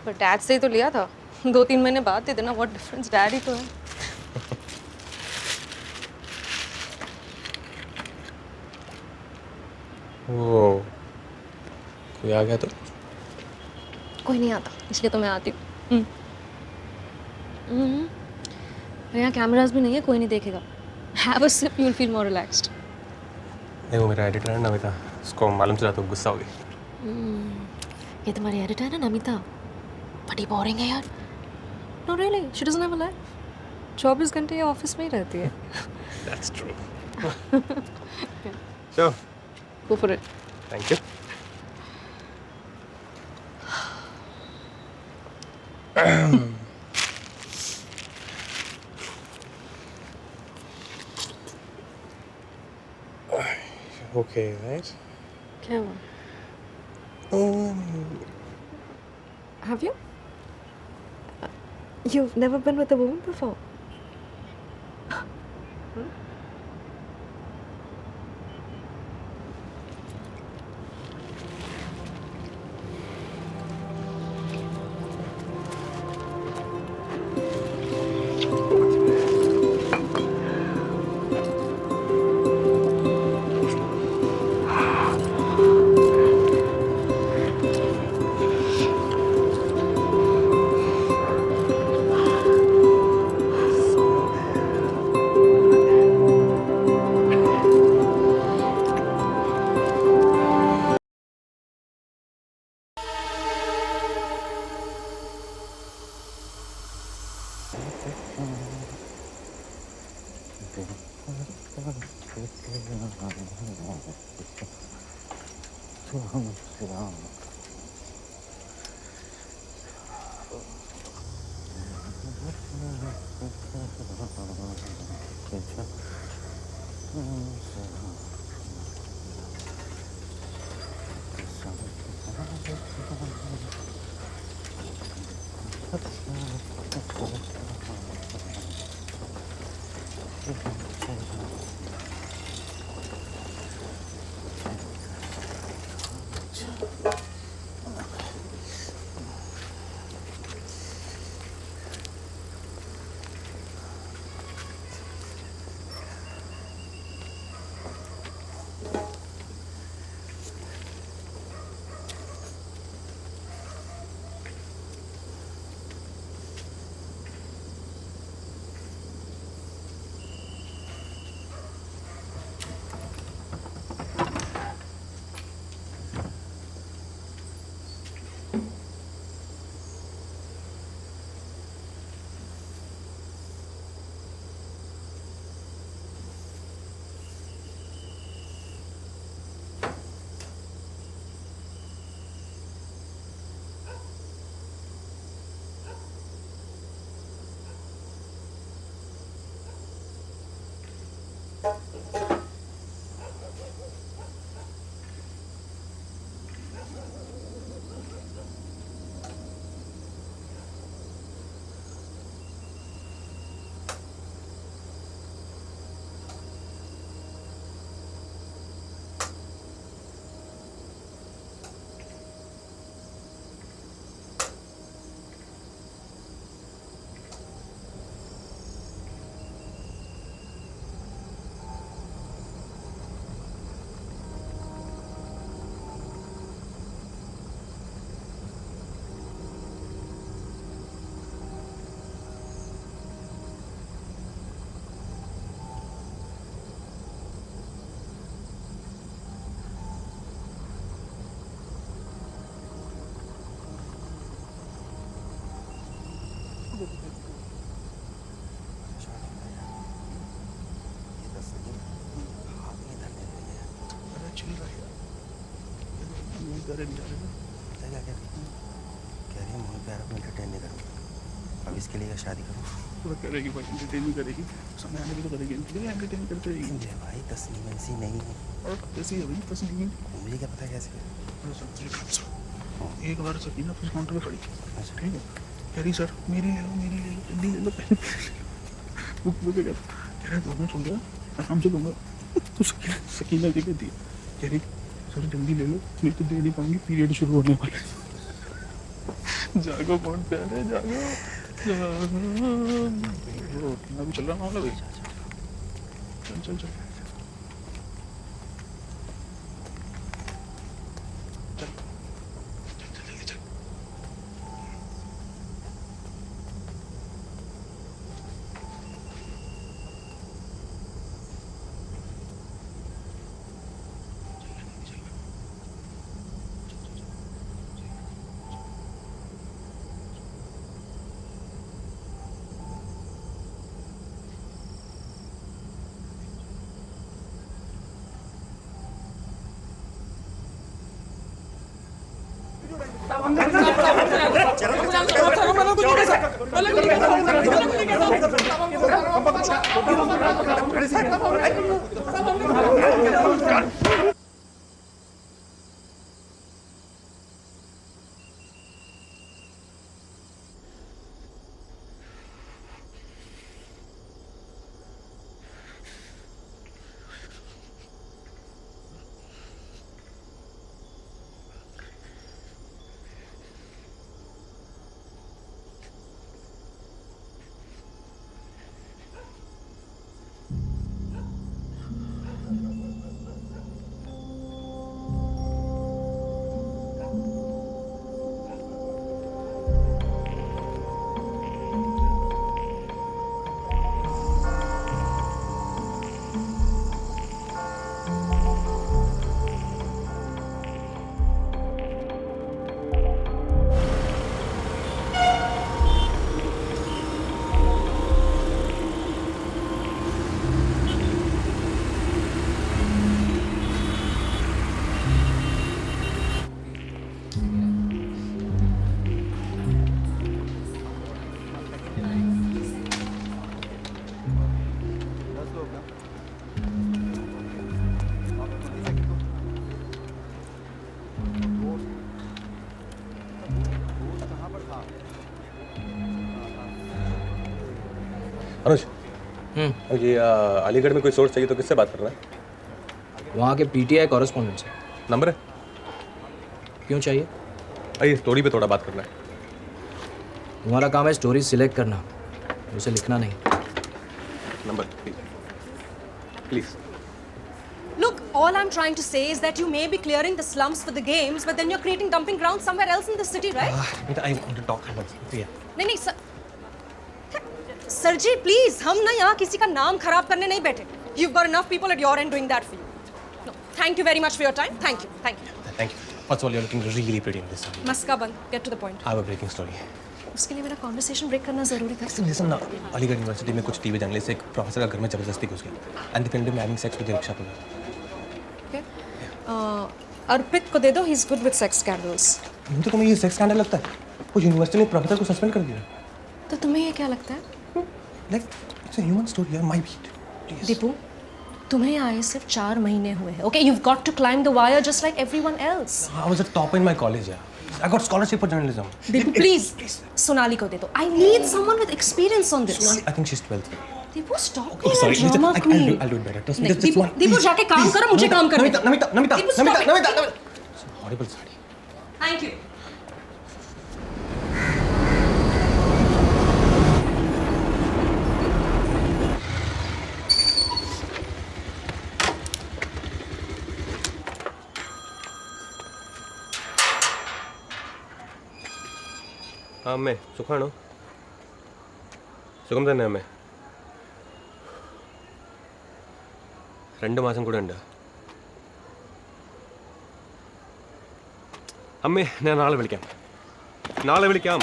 पर डैड से ही तो लिया था 2-3 महीने बाद दे देना, व्हाट डिफरेंस, डैड ही तो है। वो कोई आ गया तो? कोई नहीं आता इसलिए तो मैं आती हूँ। यहाँ कैमरास भी नहीं है, कोई नहीं देखेगा। Have a sip, you will feel more relaxed. नहीं, वो मेरा एडिटर है नमिता, उसको मालूम चला तो गुस्सा होगी। ये तुम्हारी एडिटर है ना नमिता, बड़ी बोरिंग है यार। No really, she doesn't have a life. 24 घंटे ये ऑफिस में ही रहती है। That's true. Sure, go for it. Thank you. Okay right. क्या हुआ? Have you? You've never been with a woman before? अब इसके लिए शादी करूँ? तो करेगी भाई, एंटरटेन भी करेगी, समय आने भी तो करेगी, एंटरटेन करते रहेगी। मुझे भाई तस्लीम ऐसी नहीं है। और कैसी है भाई तस्लीम? मुझे क्या पता कैसे है? एक बार सकीना फिर काउंटर पे खड़ी, अच्छा ठीक है, कह रही सर मेरी ले लो, मेरी ले लो, जल्दी ले लो, पहले बुक बुक कह रहा दोनों सुन गया, आराम से दूंगा। तो सकीना जी कहती है, कह रही सर जल्दी ले लो, नहीं तो दे नहीं पाऊंगी, पीरियड शुरू होने वाले। जागो कौन प्यारे जागो जागो अभी चल रहा मामला भाई चल चल चल अनुज ये अलीगढ़ में कोई सोर्स चाहिए तो किससे बात कर रहा है? वहाँ के पीटीआई कॉरेस्पॉन्डेंट से। नंबर है? क्यों चाहिए? ये स्टोरी पे थोड़ा बात करना है। तुम्हारा काम है स्टोरी सिलेक्ट करना, उसे लिखना नहीं। Number please. Look, all I'm trying to say is that you may be clearing the slums for the games, but then you're creating dumping grounds somewhere else in the city, right? I want to talk about it. नहीं sir, sir ji please, हम ना यहाँ किसी का नाम खराब करने नहीं बैठे. You've got enough people at your end doing that for you. No, thank you very much for your time. Thank you. Thank you. First of all, you're looking really pretty in this. मस्का बंद. Get to the point. I have a breaking story. उसके लिए मेरा conversation break करना जरूरी था. Listen now. Aligarh university में कुछ TV journalist एक प्रोफेसर का घर में जबरदस्ती घुस गए and they filmed him having sex with the rickshaw puller. Okay. अर्पित को दे दो. He's good with sex scandals. मुझे तुम्हें ये सेक्स स्कैंडल लगता है? वो यूनिवर्सिटी ने प्रोफेसर को सस्पेंड कर दिया. तो तुम्हें ये क्या लगता है? Like it's a human story. You're my beat. Please. Deepu, तुम्हें आए सिर्फ 4 महीने हुए हैं. Okay, you've got to climb the wire just like everyone else. I was a top in my college. Yeah. I got scholarship for journalism. Deepu please, Sonali को दे दो. I need someone with experience on this. I think she's 12th. Deepu stop Okay, being sorry. a drama queen. I'll do it better. Trust me. नहीं, Just Deepu, one. Deepu Please. जाके काम करो, मुझे काम करने दो. Deepu, stop it. Namita. Horrible sari. Thank you. അമ്മേ സുഖമാണോ? സുഖം തന്നെ അമ്മേ. 2 മാസം കൂടെ ഉണ്ട് അമ്മേ. ഞാൻ നാളെ വിളിക്കാം.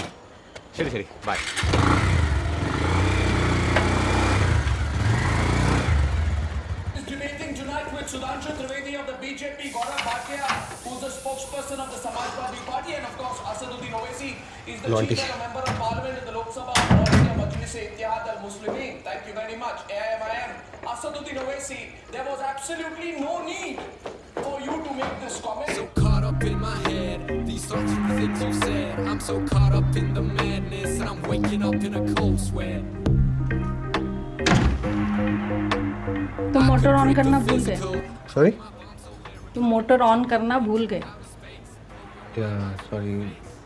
ശരി by. Debating tonight with Sudhanshu Trivedi of the BJP, Gaurav Bhatia, who's the spokesperson of the Samajwadi Party, and of course Asaduddin Owaisi is the chief and a member of parliament in the Lok Sabha Authority of Majlis-e-Ittihad al-Muslimin. Thank you very much. AIMIM. Asaduddin Owaisi, there was absolutely no need for you to make this comment. So caught up in my head, these thoughts and the things you said. I'm so caught up in the madness, and I'm waking up in a cold sweat. तुम motor on करना भूल गए. Sorry तुम motor on करना भूल गए. Sorry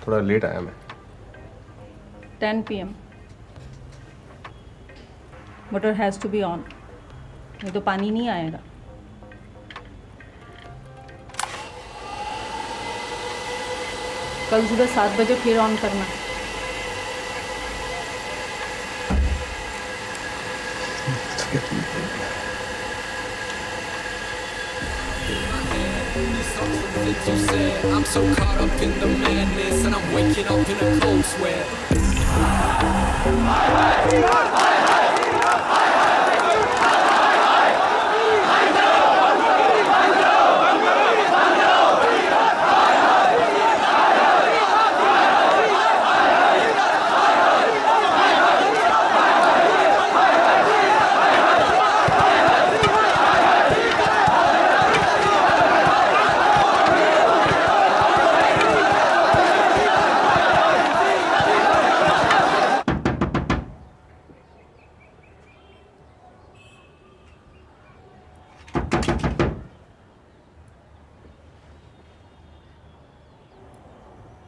थोड़ा late आया मैं. 10 PM. Motor has to be on. नहीं तो पानी नहीं आएगा. कल सुबह 7 बजे फिर ऑन करना. Things you said, I'm so caught up in the madness, and I'm waking up in a cold sweat.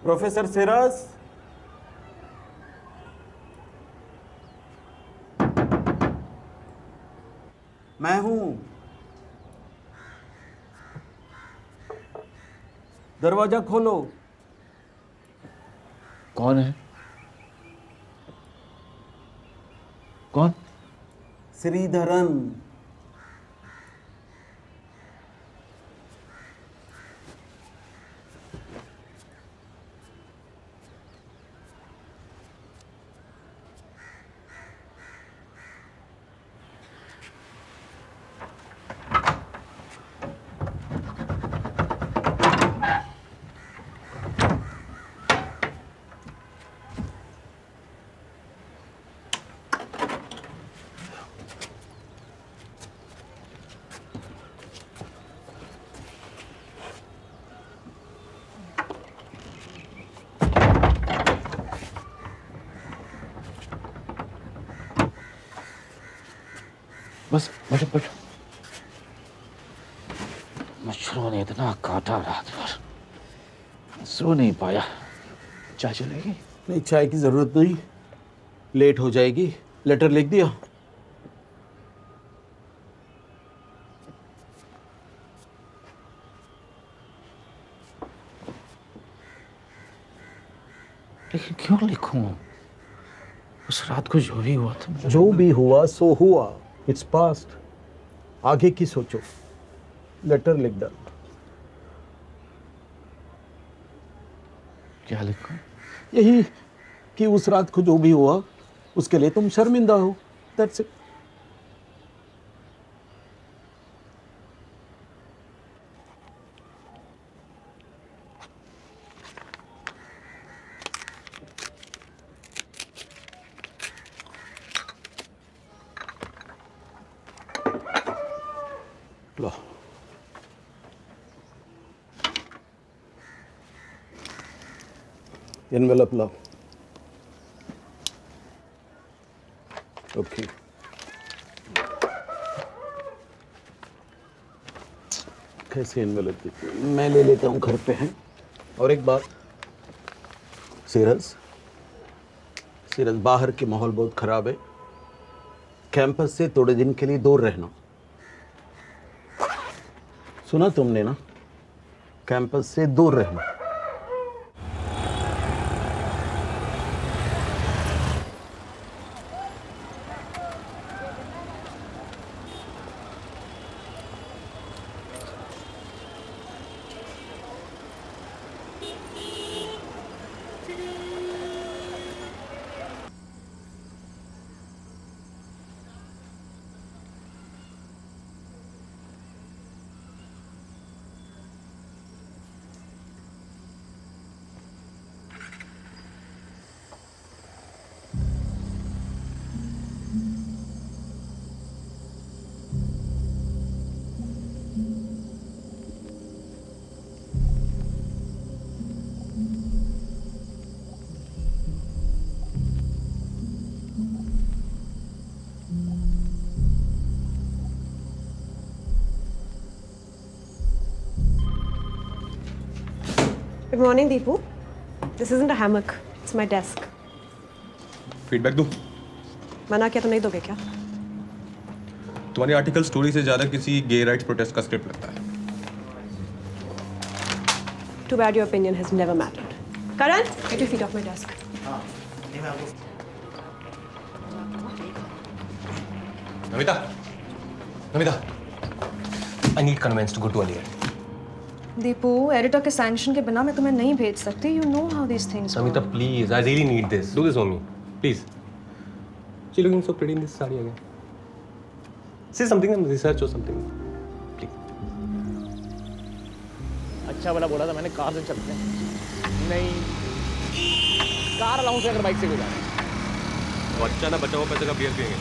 Professor Siraj, मैं हूं। दरवाजा खोलो। कौन है? कौन? श्रीधरन। बस बैठो बैठो। मच्छरों ने इतना काटा रात भर, सो नहीं पाया। चाय चलेगी? नहीं, चाय की जरूरत नहीं, लेट हो जाएगी। लेटर लिख दिया? लेकिन क्यों लिखूं? उस रात को जो भी हुआ था, जो भी हुआ सो हुआ। Its past. आगे की सोचो। लेटर लिख डाल। क्या लिखूं? यही कि उस रात को जो भी हुआ उसके लिए तुम शर्मिंदा हो। That's it. Low, envelope low. Okay, कैसे एनवेलप देती हूँ? मैं ले लेता हूँ, घर पे हैं। और एक बात, सीरज, बाहर के माहौल बहुत खराब है। कैंपस से थोड़े दिन के लिए दूर रहना। सुना तुमने ना? कैंपस से दूर रहना। Good morning, Deepu. This isn't a hammock. It's my desk. Feedback दूँ? मना किया तो नहीं दोगे क्या? तुम्हारी आर्टिकल स्टोरी से ज़्यादा किसी गे राइट्स प्रोटेस्ट का स्क्रिप्ट लगता है। Too bad your opinion has never mattered. Karan, get your feet off my desk. Namita, Namita, I need conveyance to go to Aligarh. Deepu, editor के सैंक्शन के बिना मैं तुम्हें नहीं भेज सकती. You know how these things work. Namita, please, I really need this. Do this for me, please. She looking so pretty in this saree again. Say something and research or something. Please. अच्छा वाला बोला था मैंने, car से चलते हैं। नहीं, car allowance अगर बाइक से गुजारे। तो अच्छा ना बचाओ पैसे का बियर पिएंगे।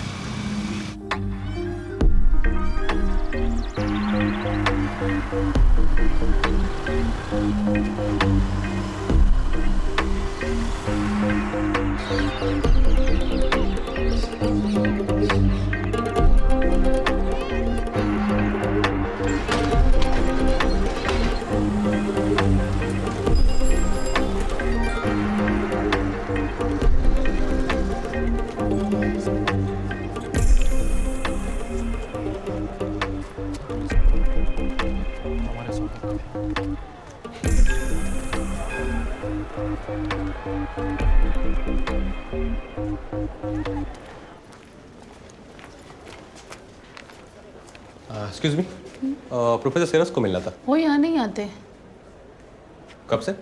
एक्सक्यूज मी, प्रोफेसर सिराज को मिलना था। वो यहाँ नहीं आते कब से?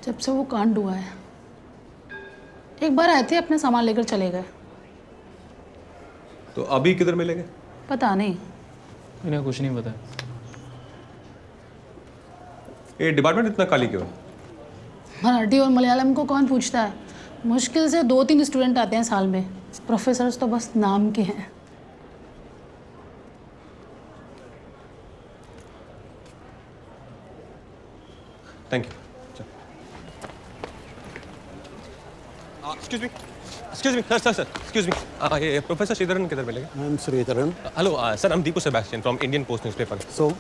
जब से वो कांड हुआ है। एक बार आए थे, अपने सामान लेकर चले गए। तो अभी किधर मिलेंगे? पता नहीं। इन्हें कुछ नहीं पता। ये डिपार्टमेंट इतना खाली क्यों है? मराठी और मलयालम को कौन पूछता है? मुश्किल से 2-3 स्टूडेंट आते हैं साल में। प्रोफेसर्स तो बस नाम के हैं। Thank you. Excuse me sir excuse me, ये प्रोफेसर श्रीधरन किधर मिलेंगे? I am Sreedharan. Hello sir, I'm Deepu Sebastian from Indian post newspaper. So?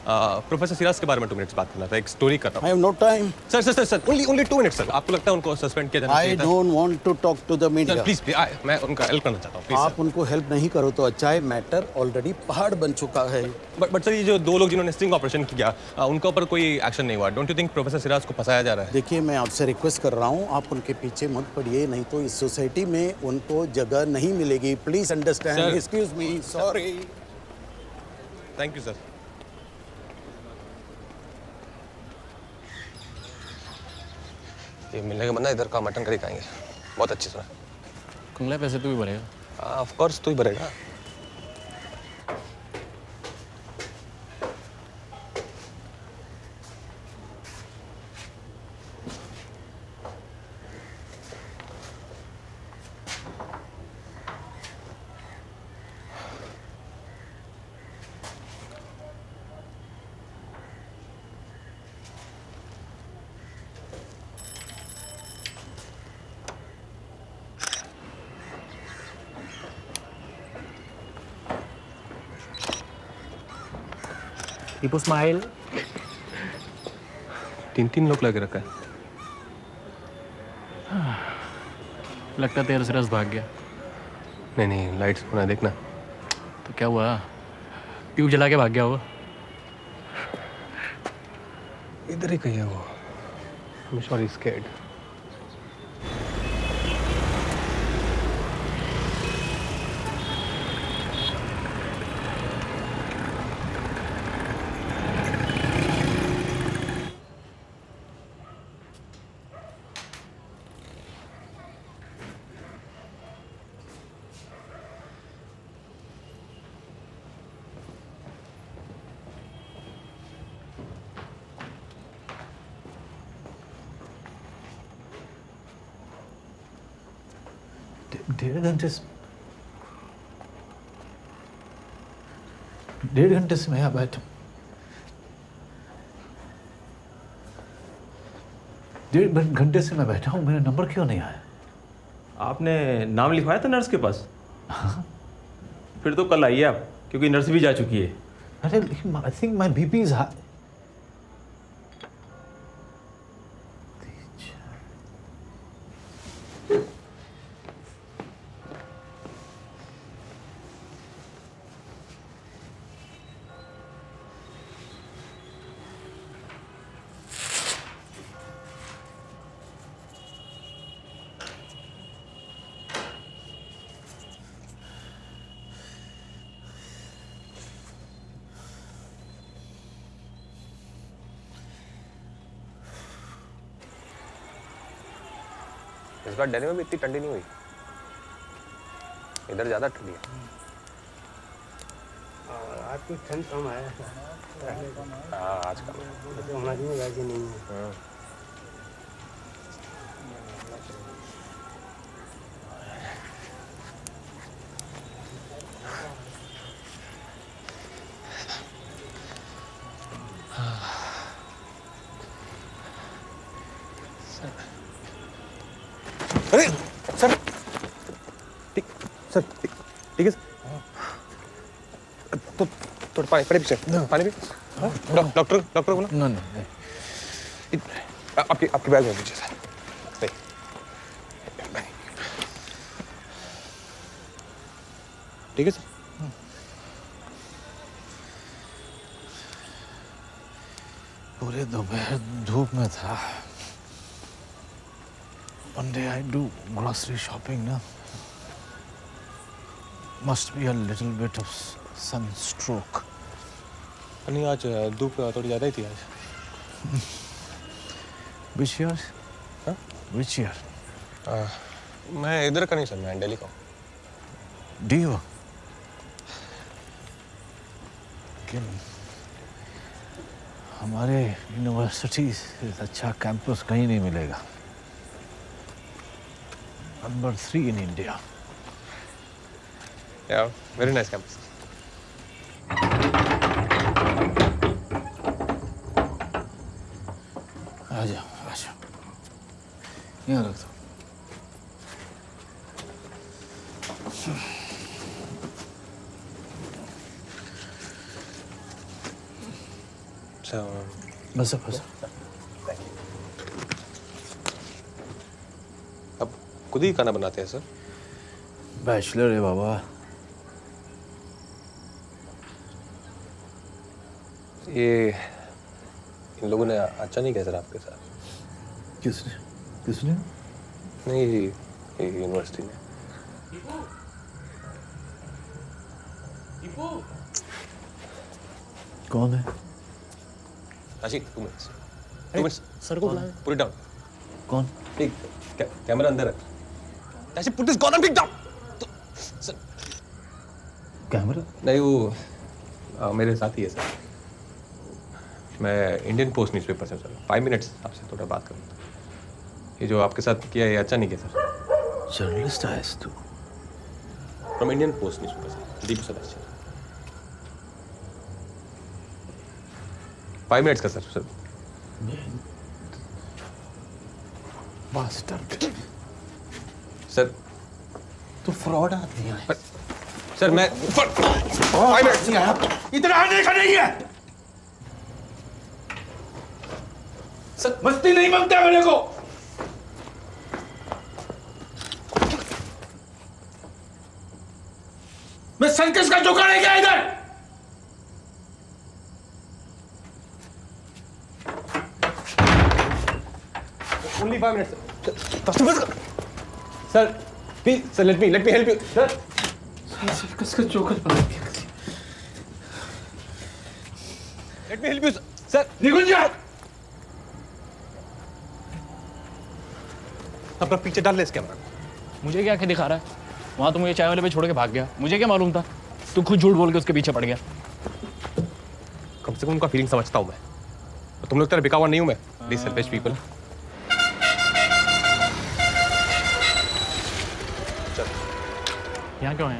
Professor Siraj के बारे में 2 मिनट्स बात करना था, एक स्टोरी कर रहा आई हैव नो टाइम। हूँ। Sir only 2 minutes sir. आपको लगता है उनको सस्पेंड किया जाना आई चाहिए था? Don't want to talk to the media. Please मैं उनका हेल्प करना चाहता हूँ प्लीज। आप उनको हेल्प नहीं करो तो अच्छा है। मैटर ऑलरेडी पहाड़ बन चुका है। बट सर, ये जो 2 लोग जिन्होंने स्टिंग ऑपरेशन किया, उनके ऊपर कोई एक्शन नहीं हुआ। Don't you think professor Siraj को फंसाया जा रहा है? देखिए, मैं आपसे रिक्वेस्ट कर रहा हूँ, आप उनके पीछे मत पड़िए, नहीं तो इस सोसाइटी में उनको जगह नहीं मिलेगी। Please understand. Sir. Excuse me, sorry. Thank you sir. ये मिलने के बंदा इधर का मटन करी खाएंगे, बहुत अच्छी सुना। कुंगला पैसे तो भी भरेगा। ऑफ कोर्स तू ही भरेगा। दीपू स्माइल। 3 लोग लगे रखा है। लगता तेरा सिराज भाग गया। नहीं लाइट्स होना देखना। तो क्या हुआ? ट्यूब जला के भाग गया वो। इधर ही कहीं है वो। I'm sorry, scared. डेढ़ घंटे से मैं यहाँ बैठा हूँ। 1.5 घंटे से मैं बैठा हूँ, मेरा नंबर क्यों नहीं आया? आपने नाम लिखवाया था नर्स के पास? फिर तो कल आइए आप, क्योंकि नर्स भी जा चुकी है। अरे I think my BP is high. इस बार दिल्ली में भी इतनी ठंडी नहीं हुई, इधर ज़्यादा ठंडी है। आज कुछ ठंड कम है। हाँ आज कम है। हमारी में वैसे नहीं है। अरे सर, ठीक है सर। तो थोड़ा पानी पीछे पानी भी। डॉक्टर को ना। नहीं। आपकी बैग में पीछे सर। ठीक है सर। पूरे दोपहर धूप में था। One day I do grocery shopping ना. Must be a little bit of sunstroke. नहीं आज धूप थोड़ी ज़्यादा ही थी आज। Which year? हाँ? Which year? मैं इधर का नहीं सर, मैं दिल्ली का हूँ। Do you? लेकिन हमारे यूनिवर्सिटी से अच्छा कैंपस कहीं नहीं मिलेगा। Number 3 in India. Yeah, very nice campus. आजा। यहाँ रख दो। अच्छा। बस। अब खुद ही खाना बनाते हैं सर? बैचलर है बाबा। ये इन लोगों ने अच्छा नहीं किया सर आपके साथ। किसने? नहीं ये यूनिवर्सिटी ने। कौन है? आशिक 2 मिनट्स। सर को बुलाया। Put it down. कौन? ठीक, कैमरा अंदर है। Ashiq put this gun on, pick down. Camera? नहीं वो मेरे साथ ही है सर। मैं इंडियन पोस्ट न्यूज़पेपर से सर 5 मिनट्स आपसे थोड़ा बात करूँगा। ये जो आपके साथ किया ये अच्छा नहीं किया सर। जर्नलिस्ट है तू? From Indian post newspaper sir, Deep Sadashiv. 5 minutes का सर। बास्टर्ड। सर तू फ्रॉड आदमी है। सर मैं 5 मिनट्स इतना आने का नहीं है। सर मस्ती नहीं मांगता मेरे को। मैं सर्कस का जुगाड़ है क्या इधर? Only 5 minutes. Sir, please, sir, let me help you. Sir. Circus का जोकर बना दिया। Let me help you, sir. निकल जा। अपना पीछे डाल ले इस कैमरा। मुझे क्या दिखा रहा है? वहाँ तो मुझे चाय वाले पे छोड़ के भाग गया। मुझे क्या मालूम था? तू खुद झूठ बोल के उसके पीछे पड़ गया। कम से कम उनका फीलिंग समझता हूँ मैं। और तुम लोग तरह बिकावा नहीं हूँ मैं। Please selfish people. यहाँ क्यों है?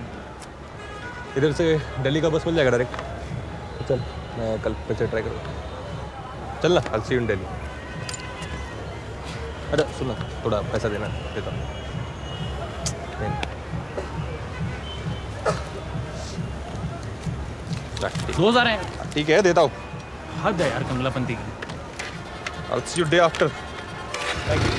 इधर से दिल्ली का बस मिल जाएगा डायरेक्ट। चल मैं कल फिर से ट्राई करूँगा। चल ना, I'll see you in Delhi. अरे सुन ना, थोड़ा पैसा देना देता हूँ। रोज आ रहे हैं। ठीक है देता हूँ। हद है यार कमलापंती की। I'll see you day after. Thank you.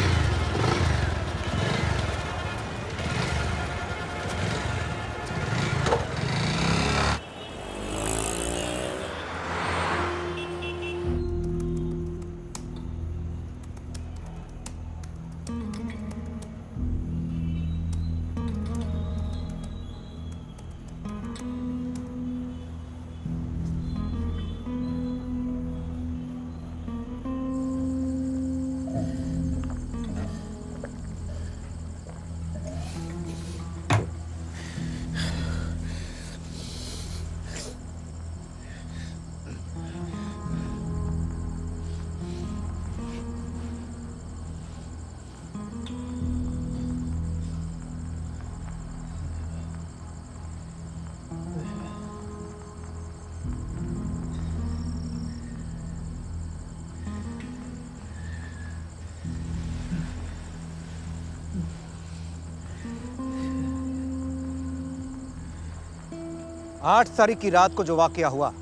8 तारीख की रात को जो वाकया हुआ,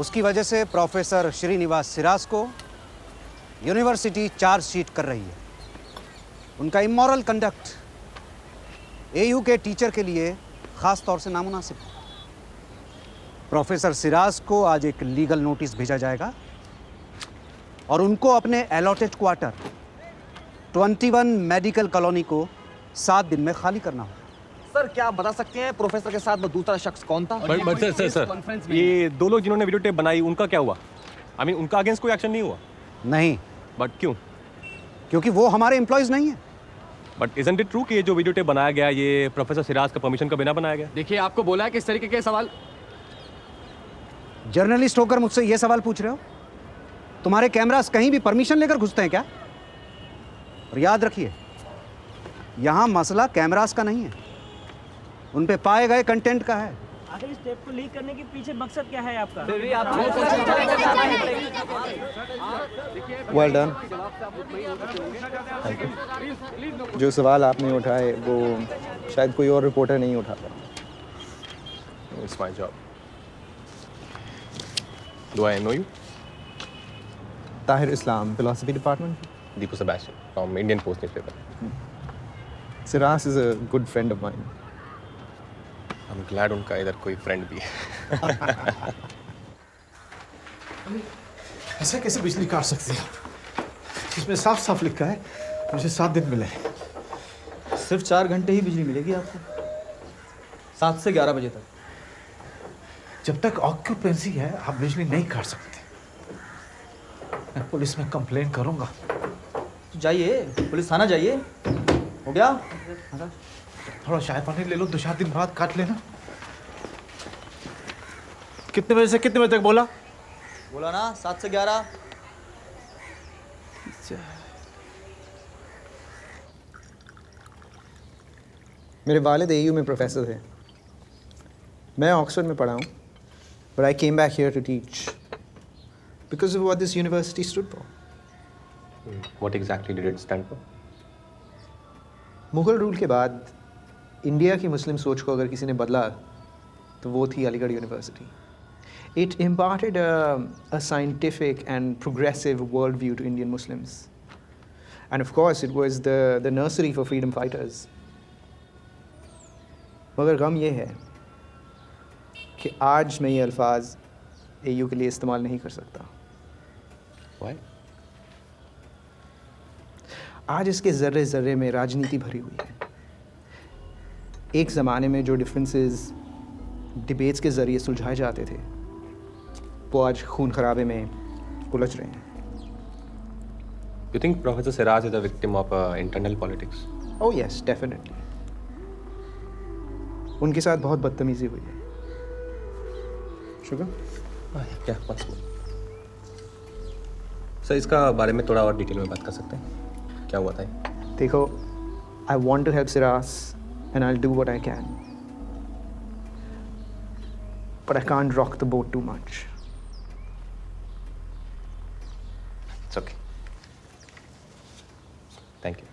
उसकी वजह से प्रोफेसर श्रीनिवास सिराज को यूनिवर्सिटी चार्जशीट कर रही है। उनका इमोरल कंडक्ट एयू के टीचर के लिए खास तौर से नामुनासिब है। प्रोफेसर सिराज को आज एक लीगल नोटिस भेजा जाएगा और उनको अपने अलॉटेड क्वार्टर 21 मेडिकल कॉलोनी को 7 दिन में खाली करना होगा। सर क्या आप बता सकते हैं प्रोफेसर के साथ वो दूसरा शख्स कौन था? बट सर ये 2 लोग जिन्होंने वीडियो टेप बनाई उनका क्या हुआ? आई मीन उनका अगेंस्ट कोई एक्शन नहीं हुआ? नहीं। बट क्यों? क्योंकि वो हमारे एम्प्लॉयज नहीं है। बट इजंट इट ट्रू कि ये जो वीडियो टेप बनाया गया ये प्रोफेसर सिराज का परमिशन का बिना बनाया गया? देखिए आपको बोला है कि इस तरीके के सवाल। जर्नलिस्ट होकर मुझसे ये सवाल पूछ रहे हो? तुम्हारे कैमरास कहीं भी परमिशन लेकर घुसते हैं क्या? और याद रखिए, यहां मसला कैमरास का नहीं है, उन पे पाए गए कंटेंट का है। आखिर इस टेप को लीक करने के पीछे मकसद क्या है आपका? Well done. जो सवाल आपने उठाए वो शायद कोई और रिपोर्टर नहीं उठाता। It's my job. Do I know you? Tahir Islam, philosophy department. Deepu Sebastian from Indian post newspaper. Siraj is a good friend of mine. I am glad उनका इधर कोई फ्रेंड भी है। ऐसा कैसे बिजली काट सकते हैं? इसमें साफ साफ लिखा है मुझे 7 दिन मिले। सिर्फ 4 घंटे ही बिजली मिलेगी आपको, 7 से 11 बजे तक। जब तक ऑक्यूपेंसी है आप बिजली नहीं काट सकते। मैं पुलिस में कंप्लेन करूंगा। तो जाइए, पुलिस थाना जाइए। हो गया? थोड़ा चाय पानी ले लो, 2-4 दिन बाद काट लेना। कितने बजे से कितने बजे तक बोला? बोला ना 7 से 11। मेरे वालिद एयू में प्रोफेसर थे। मैं ऑक्सफोर्ड में पढ़ा हूँ, but I came back here to teach because of what this university stood for. What exactly did it stand for? Mughal rule के बाद इंडिया की मुस्लिम सोच को अगर किसी ने बदला तो वो थी Aligarh university. It imparted a scientific and progressive worldview to Indian Muslims. And of course, it was the nursery for freedom fighters. मगर गम ये है कि आज मैं ये अल्फाज एयू के लिए इस्तेमाल नहीं कर सकता। Why? आज इसके ज़र्रे ज़र्रे में राजनीति भरी हुई है। एक ज़माने में जो डिफरेंसेस डिबेट्स के ज़रिए सुलझाए जाते थे वो आज खून खराबे में उलझ रहे हैं। You think Professor Siraj is a victim of internal politics? Oh yes, definitely. उनके साथ बहुत बदतमीजी हुई है। शुगर? क्या once more. सर इसका बारे में थोड़ा और डिटेल में बात कर सकते हैं? क्या हुआ था? देखो, I want to help Siraz and I'll do what I can. But I can't rock the boat too much. It's okay. Thank you.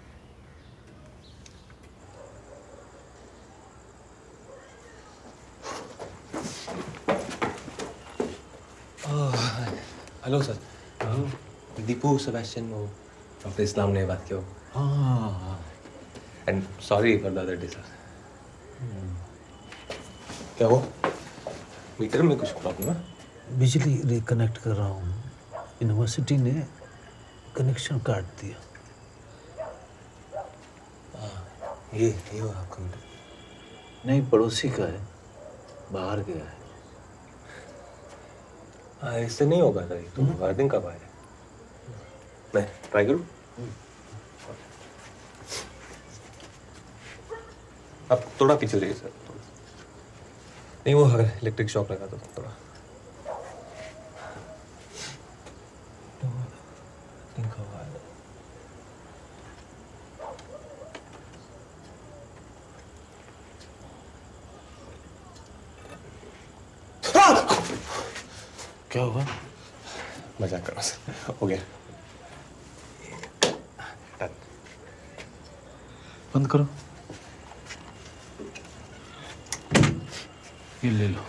Hello sir. Deepu Sebastian वो डॉक्टर इस्लाम ने बात की। And sorry for the other day sir. क्या हो? Metre में कुछ problem है? बिजली रिकनेक्ट कर रहा हूँ, यूनिवर्सिटी ने कनेक्शन काट दिया। ये हो आपका मीटर? नहीं, पड़ोसी का है, बाहर गया है। इससे नहीं होगा सर, तो वार्निंग कब आए? मैं ट्राई करूँ? अब थोड़ा पीछे जाइए सर। नहीं वो अगर इलेक्ट्रिक शॉक लगा तो थोड़ा क्या हुआ? मजाक कर रहा हूँ। हो गया। बंद करो। ये ले लो।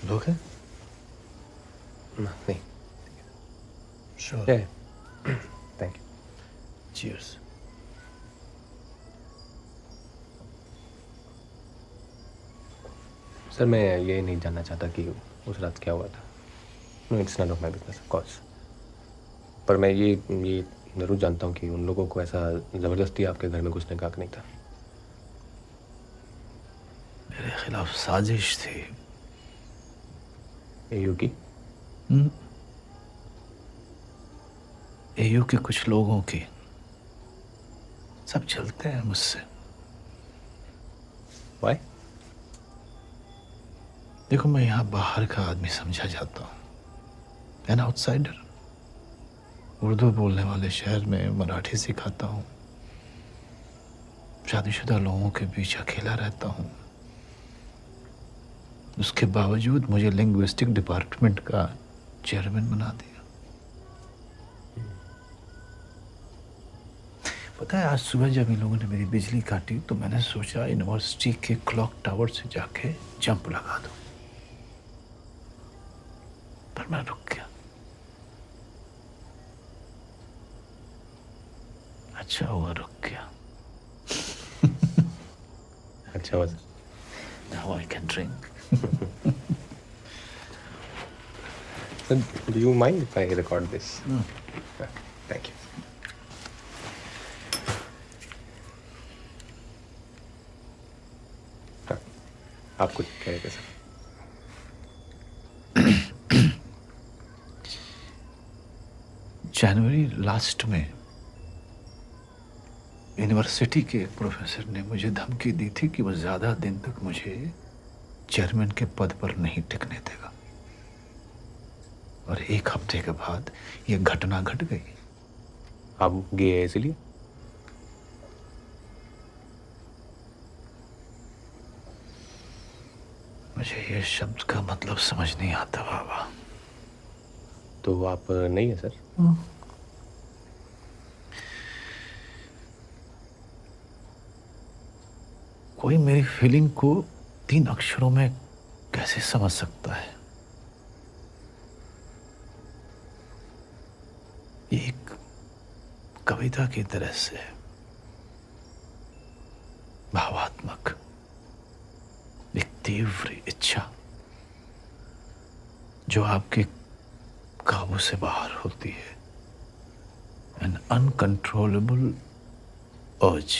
लोग हैं? नहीं। Sure. Thank you. Cheers. Sir मैं ये नहीं जानना चाहता कि उस रात क्या हुआ था। No it's not of my business of course. पर मैं ये ज़रूर जानता हूँ कि उन लोगों को ऐसा ज़बरदस्ती आपके घर में घुसने का हक नहीं था। मेरे खिलाफ साजिश थी। एयू की? एयू के कुछ लोगों की। सब चलते हैं मुझसे। Why? देखो मैं यहाँ बाहर का आदमी समझा जाता हूँ, एन आउटसाइडर। उर्दू बोलने वाले शहर में मराठी सिखाता हूँ, शादीशुदा लोगों के बीच अकेला रहता हूँ। उसके बावजूद मुझे लिंग्विस्टिक डिपार्टमेंट का चेयरमैन बना दिया। पता है आज सुबह जब इन लोगों ने मेरी बिजली काटी तो मैंने सोचा यूनिवर्सिटी के क्लॉक टावर से जाके जंप लगा दूं, पर मैं रुक गया। अच्छा हुआ रुक गया। अच्छा हुआ। Now I can drink. Sir, do you mind if I record this? Thank you. आप कुछ कह रहे थे सर? जनवरी लास्ट में यूनिवर्सिटी के एक प्रोफेसर ने मुझे धमकी दी थी कि वो ज़्यादा दिन तक मुझे चेयरमैन के पद पर नहीं टिकने देगा। और एक हफ्ते के बाद ये घटना घट गई। आप गए इसलिए? मुझे ये शब्द का मतलब समझ नहीं आता बाबा। तो आप नहीं है सर? कोई मेरी फीलिंग को 3 अक्षरों में कैसे समझ सकता है? ये एक कविता की तरह से है, भावात्मक, एक तीव्र इच्छा जो आपके काबू से बाहर होती है, एन अनकंट्रोलेबल अर्ज।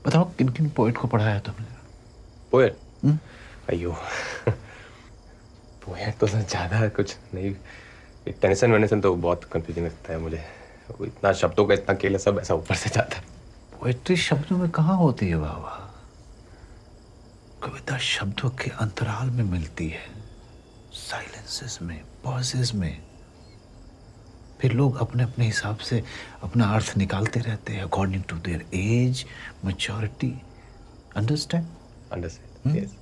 बताओ किन किन पोएट को पढ़ा है तुमने? पोएट? अयो पोएट तो सर ज़्यादा कुछ नहीं। टेंशन वेनेशन तो बहुत कंफ्यूजन लगता है मुझे। वो इतना शब्दों का इतना खेल सब ऐसा ऊपर से जाता है। पोएट्री शब्दों में कहाँ होती है बाबा? कविता शब्दों के अंतराल में मिलती है, साइलेंसेस में, पॉजेस में। फिर लोग अपने अपने हिसाब से अपना अर्थ निकालते रहते हैं according to their age, maturity. Understand? Understand, yes.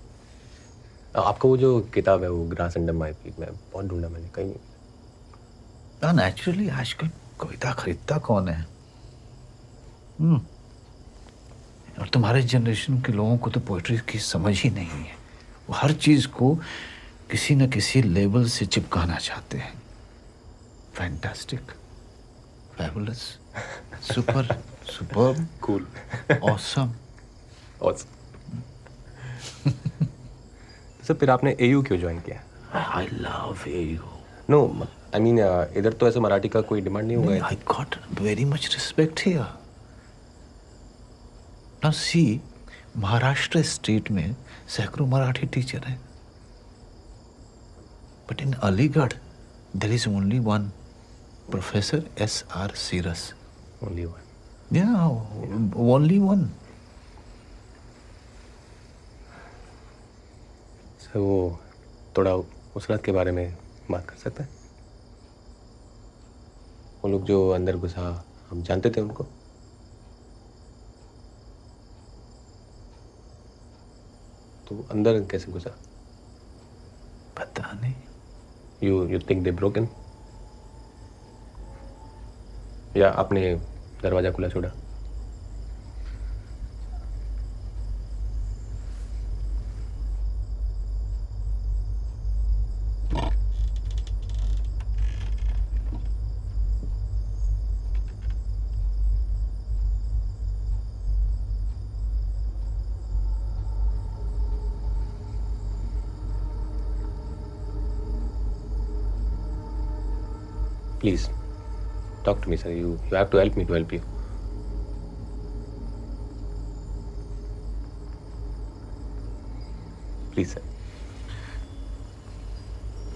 आपका वो जो किताब है वो ग्रास अंडर माय फीट में बहुत ढूंढा मैंने कहीं। नेचुरली आजकल कविता खरीदता कौन है? और तुम्हारे जनरेशन के लोगों को तो पोएट्री की समझ ही नहीं है। वो हर चीज को किसी न किसी लेवल से चिपकाना चाहते हैं। Fantastic, fabulous, super, superb, cool, awesome. Sir फिर आपने एयू क्यों ज्वाइन किया? I love AU. No I mean इधर तो ऐसे मराठी का कोई डिमांड नहीं हुआ। I got very much respect here. Now see, Maharashtra state में सैकड़ों मराठी टीचर हैं, but in Aligarh there is only one professor S.R. Siras. Only one. Yeah, only one. Sir वो थोड़ा उस रात के बारे में बात कर सकते हैं? वो लोग जो अंदर घुसा, हम जानते थे उनको? तो अंदर कैसे घुसा? पता नहीं। You think they broken? या आपने दरवाजा खुला छोड़ा? Please, talk to me, sir. You have to help me to help you. Please, sir.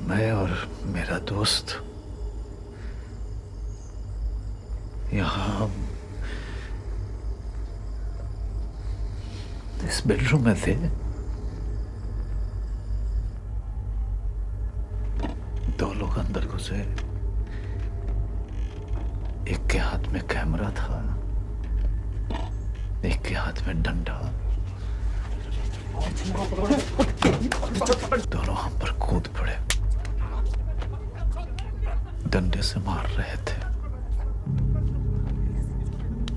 मैं और मेरा दोस्त यहाँ इस बेडरूम में थे। दो लोग अंदर घुसे। एक के हाथ में कैमरा था, एक के हाथ में डंडा। दोनों हम पर कूद पड़े, डंडे से मार रहे थे,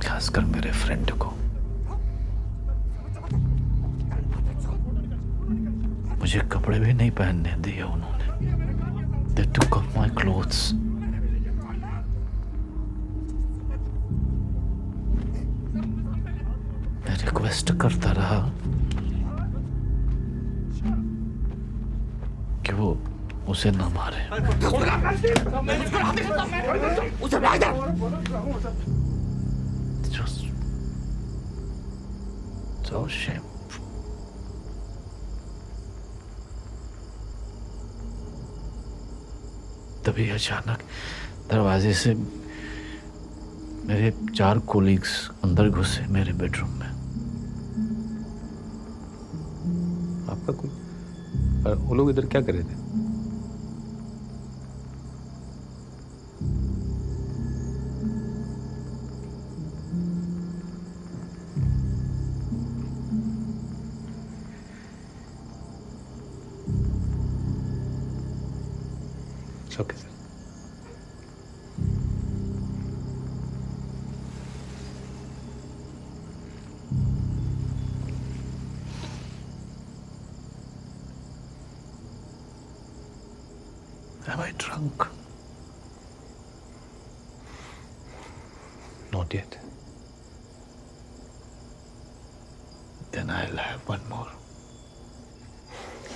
खासकर मेरे फ्रेंड को। मुझे कपड़े भी नहीं पहनने दिए उन्होंने। They took off my clothes. मैं रिक्वेस्ट करता रहा कि वो उसे न मारे। Just so shameful. तभी अचानक दरवाजे से मेरे 4 कोलीग्स अंदर घुसे मेरे बेडरूम में। आपका कोई? और वो लोग इधर क्या कर रहे थे? Okay sir. Am I drunk? Not yet. Then I'll have one more.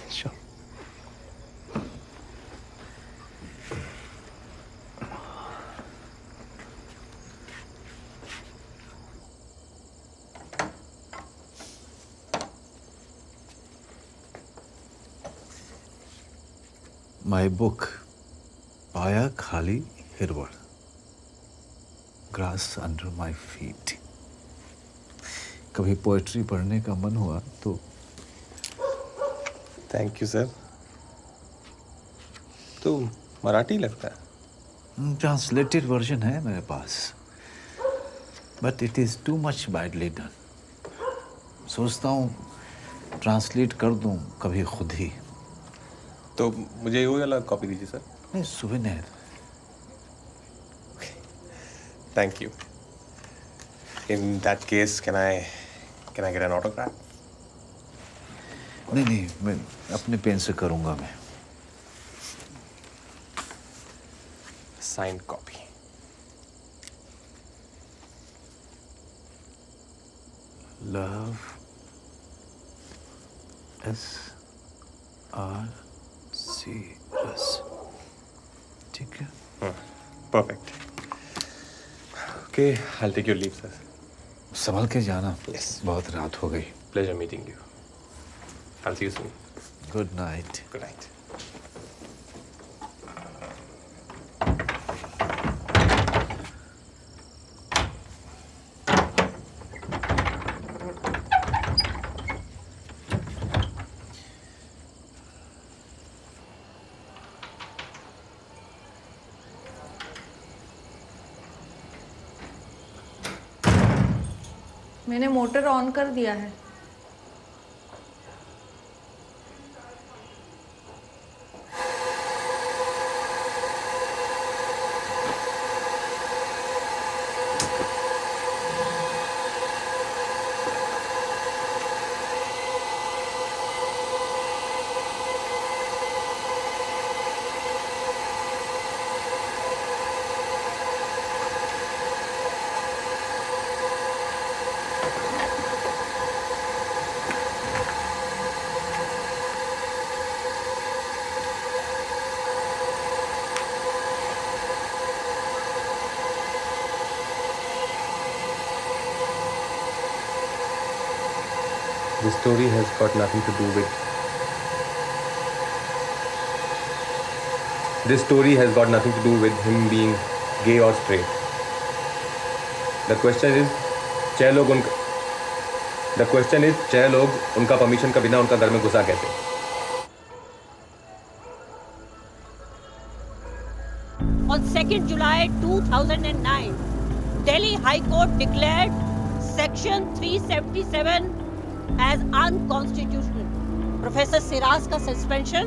Sure. My book, पाया खाली हिरवड़, ग्रास अंडर माई फीट। कभी पोएट्री पढ़ने का मन हुआ तो। Thank you sir. तो मराठी लगता है। ट्रांसलेटेड वर्जन है मेरे पास, but it is too much badly done. सोचता हूँ ट्रांसलेट कर दूँ कभी खुद ही। तो मुझे वो वाला कॉपी दीजिए सर। नहीं, souvenir. Thank you. In that case can I get an autograph? नहीं, मैं अपने पेन से करूँगा। मैं साइंड कॉपी। लव SRC रस। ठीक है। Perfect. Okay, I take your leave sir. संभल के जाना। बहुत रात हो गई। Pleasure meeting you. I see you soon. Good night. Good night. मैंने मोटर ऑन कर दिया है। This story has got nothing to do with. This story has got nothing to do with him being gay or straight. The question is, छह लोग उनका permission का बिना उनका घर में घुसा कैसे? On 2nd July 2009, Delhi High Court declared Section 377 as unconstitutional. Professor Siraj का सस्पेंशन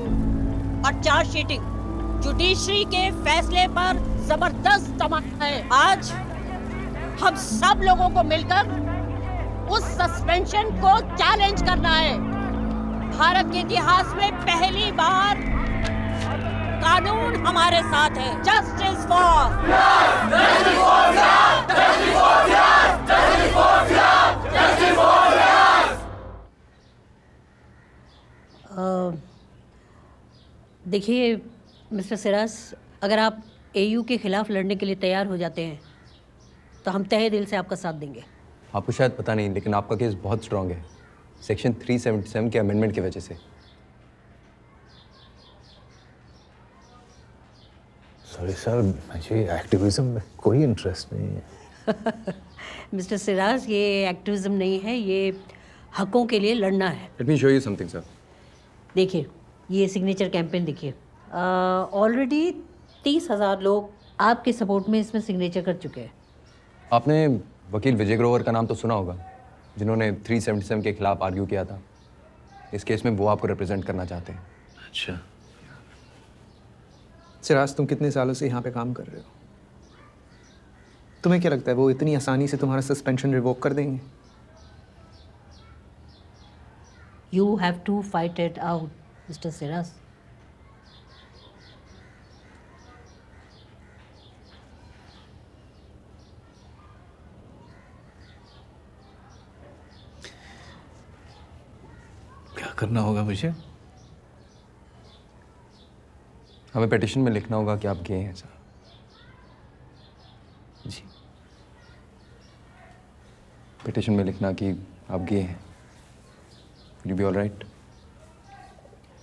और चार्जशीटिंग जुडिशरी के फैसले पर जबरदस्त तमाशा है। आज हम सब लोगों को मिलकर उस सस्पेंशन को चैलेंज करना है। भारत के इतिहास में पहली बार कानून हमारे साथ है। जस्टिस फॉर देखिए मिस्टर सिराज, अगर आप एयू के खिलाफ लड़ने के लिए तैयार हो जाते हैं तो हम तहे दिल से आपका साथ देंगे। आपको शायद पता नहीं, लेकिन आपका केस बहुत स्ट्रांग है सेक्शन 377 के अमेंडमेंट की वजह से। सॉरी सर, मुझे एक्टिविज्म में कोई इंटरेस्ट नहीं है। मिस्टर सिराज, ये एक्टिविज्म नहीं है, ये हकों के लिए लड़ना है। Let me show you something sir. देखिए ये सिग्नेचर कैंपेन देखिए, ऑलरेडी 30,000 लोग आपके सपोर्ट में इसमें सिग्नेचर कर चुके हैं। आपने वकील विजय ग्रोवर का नाम तो सुना होगा, जिन्होंने 377 के खिलाफ आर्ग्यू किया था। इस केस में वो आपको रिप्रेजेंट करना चाहते हैं। अच्छा सिराज, तुम कितने सालों से यहाँ पे काम कर रहे हो? तुम्हें क्या लगता है वो इतनी आसानी से तुम्हारा सस्पेंशन रिवोक कर देंगे? You have to fight it out, Mr. Siraz. क्या करना होगा मुझे? हमें पिटीशन में लिखना होगा कि आप गे हैं सर। जी। पिटीशन में लिखना कि आप गे हैं। Will you be all right?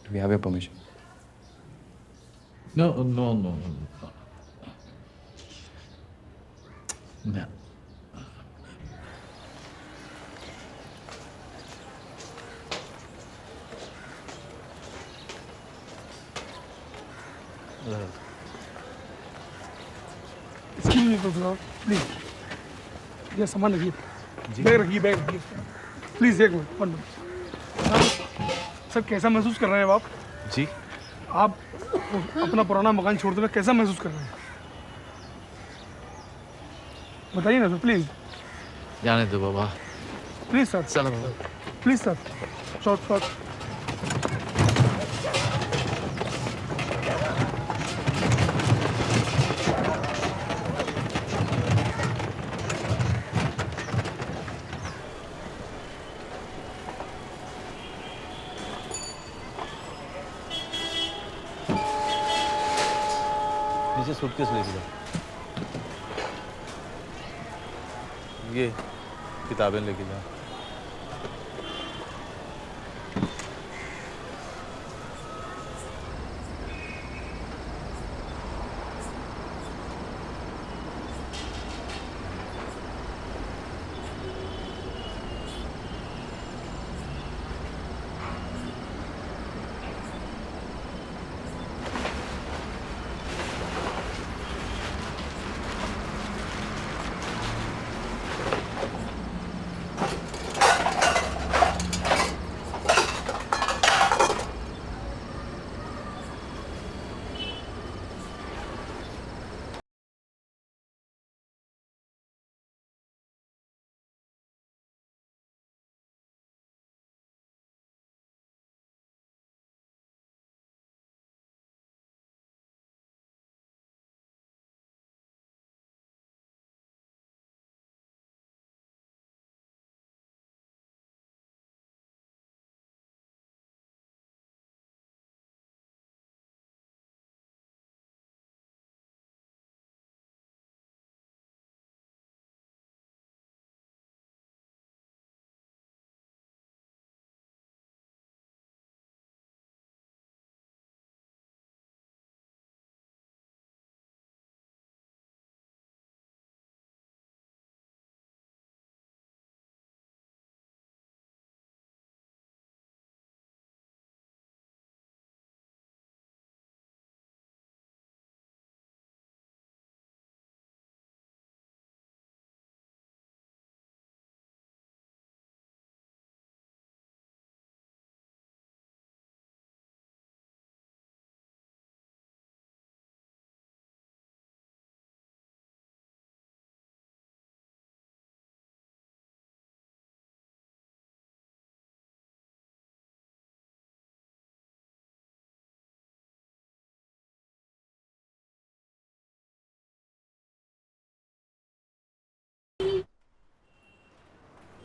Do we have your permission? No. No. Excuse me, please ये सामान रखिए, बैग रखिए, प्लीज एक मिनट, 1 मिनट। सर कैसा महसूस कर रहे हैं आप? जी, आप अपना पुराना मकान छोड़ते हुए कैसा महसूस कर रहे हैं? बताइए ना सर, प्लीज जाने दो बाबा। प्लीज सर, चलो बाबा। Please sir, short. नीचे सूटकेस लेके जाओ, ये किताबें लेके जाओ।